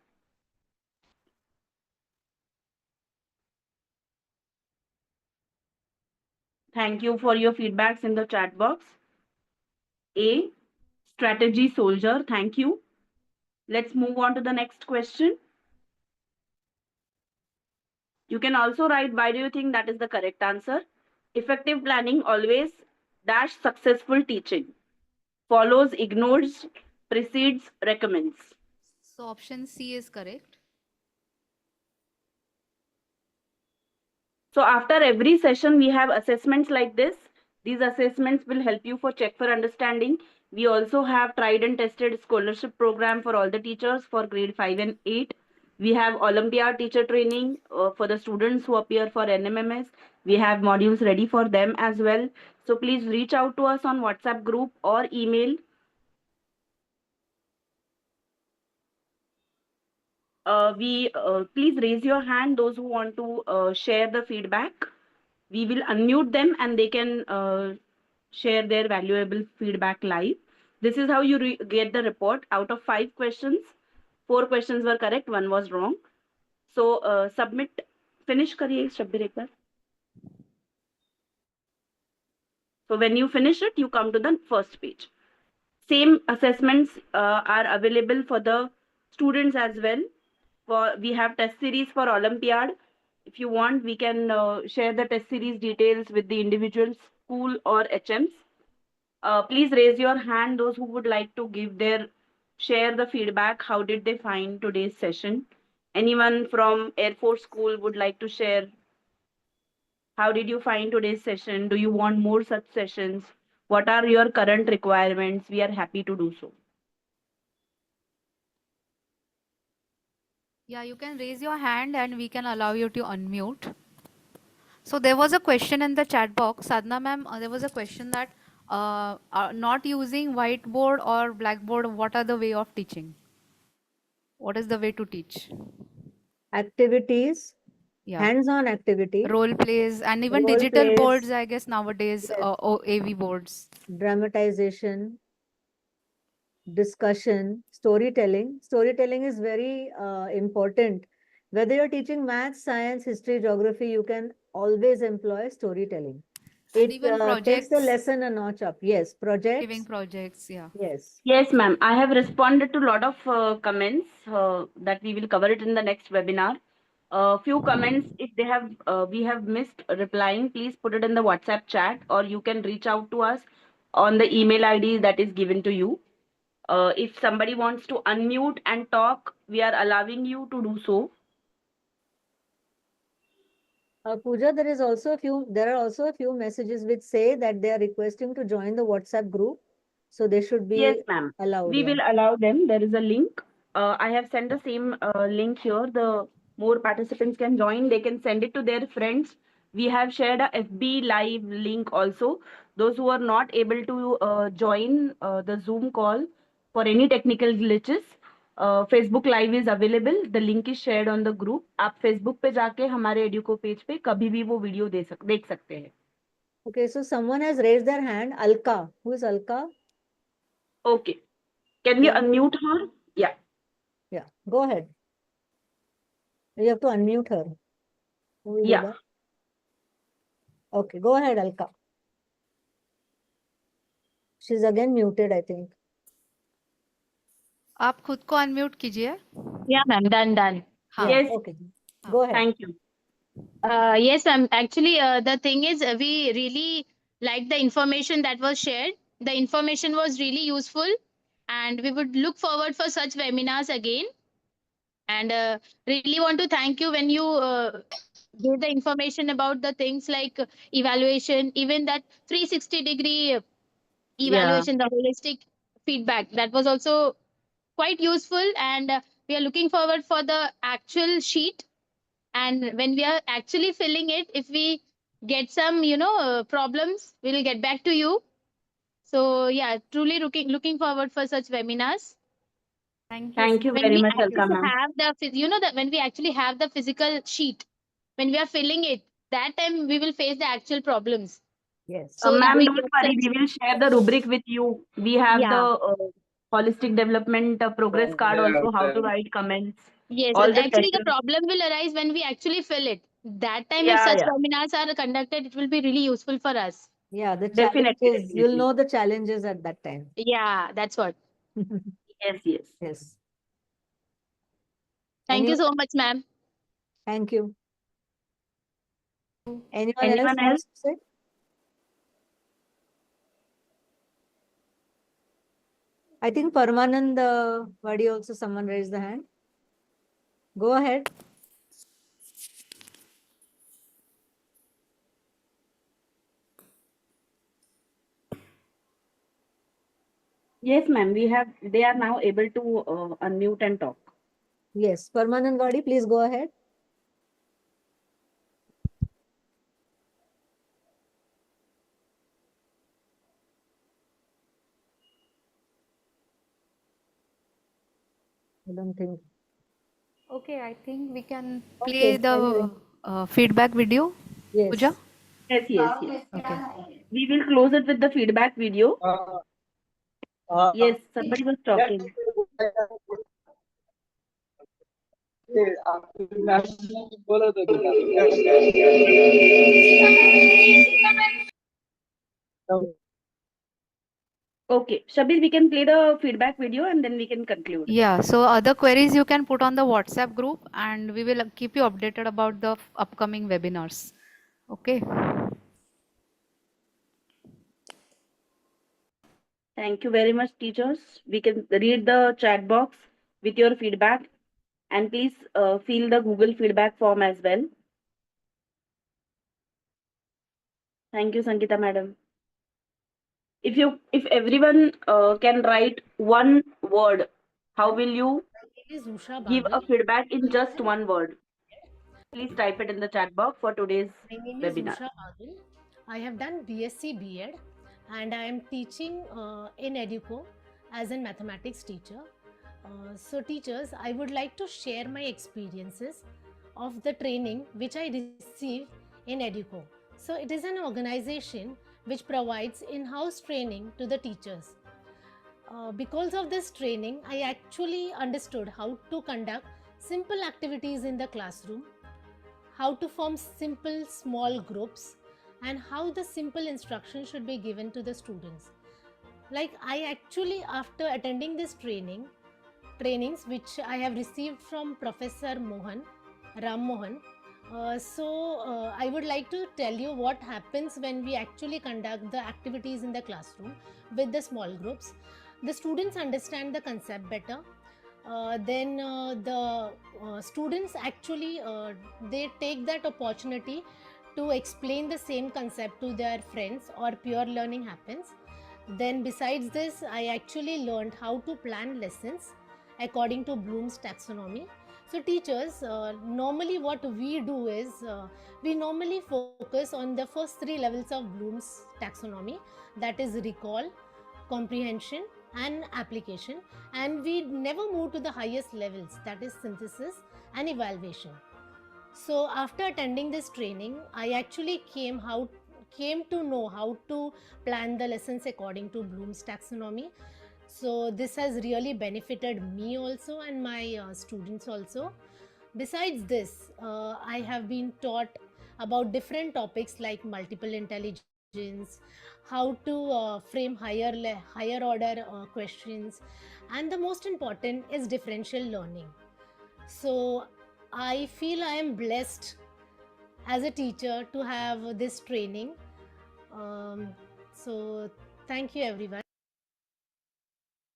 Thank you for your feedbacks in the chat box. A, strategy soldier. Thank you. Let's move on to the next question. You can also write, why do you think that is the correct answer? Effective planning always dash successful teaching. Follows, ignores, precedes, recommends.
So option C is correct.
So after every session, we have assessments like this. These assessments will help you for check for understanding. We also have tried and tested scholarship program for all the teachers for grade 5 and 8. We have Olympiad teacher training for the students who appear for NMMS. We have modules ready for them as well. So please reach out to us on WhatsApp group or email. Please raise your hand, those who want to share the feedback. We will unmute them and they can share their valuable feedback live. This is how you get the report. Out of 5 questions, 4 questions were correct, 1 was wrong. So submit, finish kariye Shabbir ek baar. So when you finish it, you come to the first page. Same assessments are available for the students as well. We have test series for Olympiad. If you want, we can share the test series details with the individual school or HMs. Please raise your hand, those who would like to share the feedback. How did they find today's session? Anyone from Air Force School would like to share? How did you find today's session? Do you want more such sessions? What are your current requirements? We are happy to do so.
Yeah, you can raise your hand and we can allow you to unmute. So there was a question in the chat box, Sadhna ma'am. There was a question that not using whiteboard or blackboard, what are the way of teaching? What is the way to teach?
Activities,
Yeah,
hands-on activity,
role plays and even
role
digital
plays,
boards, I guess nowadays,
yes,
AV boards.
dramatization, discussion, storytelling. Storytelling is very important. Whether you're teaching maths, science, history, geography, you can always employ storytelling.
And
It
even
takes the
projects,
lesson a notch up. Yes,
giving
projects.
projects, yeah.
Yes.
Yes, ma'am. I have responded to a lot of comments that we will cover it in the next webinar. Few comments, if they have we have missed replying, please put it in the WhatsApp chat, or you can reach out to us on the email ID that is given to you. If somebody wants to unmute and talk, we are allowing you to do so.
Pooja, there are also a few messages which say that they are requesting to join the WhatsApp group. So they should
Yes,
be
ma'am.
allowed.
We
Yeah.
will allow them. There is a link. I have sent the same link here. The more participants can join, they can send it to their friends. We have shared a FB live link also. Those who are not able to join the Zoom call for any technical glitches, Facebook live is available. The link is shared on the group. आप Facebook पे जाके हमारे Educo page पे कभी भी वो video देख सकते हैं.
Okay, so someone has raised their hand. Alka. Who is Alka?
Okay. Can we
Can you-
unmute her? Yeah.
Yeah, go ahead. You have to unmute her. Who will do
Yeah.
that? Okay, go ahead, Alka. She's again muted, I think.
आप खुद को unmute कीजिए.
Yeah, ma'am, done.
हाँ.
Yeah,
Yes.
okay. Go ahead.
Thank you.
Yes, ma'am. Actually, the thing is, we really like the information that was shared. The information was really useful, and we would look forward for such webinars again. And really want to thank you when you gave the information about the things like evaluation, even that 360-degree evaluation, the holistic feedback. That was also quite useful, and we are looking forward for the actual sheet. And when we are actually filling it, if we get some problems, we will get back to you. So yeah, truly looking forward for such webinars.
Thank you.
Thank you
When
very
we
much, Alka
actually
ma'am.
have that when we actually have the physical sheet, when we are filling it, that time we will face the actual problems.
Yes.
So yeah,
Ma'am,
we
don't
get
worry.
such,
We will share the rubric with you. We have
yeah.
the holistic development progress card also, how to write comments.
Yes,
All the
actually the
sessions.
problem will arise when we actually fill it. That time, if
Yeah,
such
yeah.
webinars are conducted, it will be really useful for us.
Yeah, the
Definitely,
challenges, you'll
definitely.
know the challenges at that time.
Yeah, that's what.
Yes, yes.
Yes.
Thank you so much, ma'am.
Thank you. Anyone else
Anyone else?
wants to say? I think Parmanand Vadi also someone raised the hand. Go ahead.
Yes, ma'am. They are now able to unmute and talk.
Yes, Parmanand Vadi, please go ahead. I don't think.
Okay, I think we can
Okay,
play the
anyway.
feedback video.
Yes.
Pooja?
Yes, yes, yes.
Okay.
We will close it with the feedback video. Yes, somebody was talking. Okay, Shabir, we can play the feedback video and then we can conclude.
Yeah, so other queries you can put on the WhatsApp group and we will keep you updated about the upcoming webinars. Okay.
Thank you very much, teachers. We can read the chat box with your feedback, and please fill the Google feedback form as well. Thank you, Sangeeta madam. If everyone can write one word, how will you
name is Usha
give a
Badal.
feedback in
I
just
have
one word? Please type it in the chat box for today's
My name is
webinar.
Usha Badal. I have done BSc B.Ed and I am teaching in Educo as a mathematics teacher. So, teachers, I would like to share my experiences of the training which I received in Educo. So, it is an organization which provides in-house training to the teachers. Because of this training, I actually understood how to conduct simple activities in the classroom, how to form simple small groups, and how the simple instruction should be given to the students. Like I actually, after attending this trainings which I have received from Professor Ram Mohan, I would like to tell you what happens when we actually conduct the activities in the classroom with the small groups. The students understand the concept better. The students actually they take that opportunity to explain the same concept to their friends, or pure learning happens. Then besides this, I actually learned how to plan lessons according to Bloom's taxonomy. So teachers, normally what we do is we normally focus on the first 3 levels of Bloom's taxonomy, that is recall, comprehension and application, and we never move to the highest levels, that is synthesis and evaluation. So after attending this training, I actually came to know how to plan the lessons according to Bloom's taxonomy. So this has really benefited me also and my students also. Besides this, I have been taught about different topics like multiple intelligence, how to frame higher order questions, and the most important is differential learning. So I feel I am blessed as a teacher to have this training. So thank you everyone.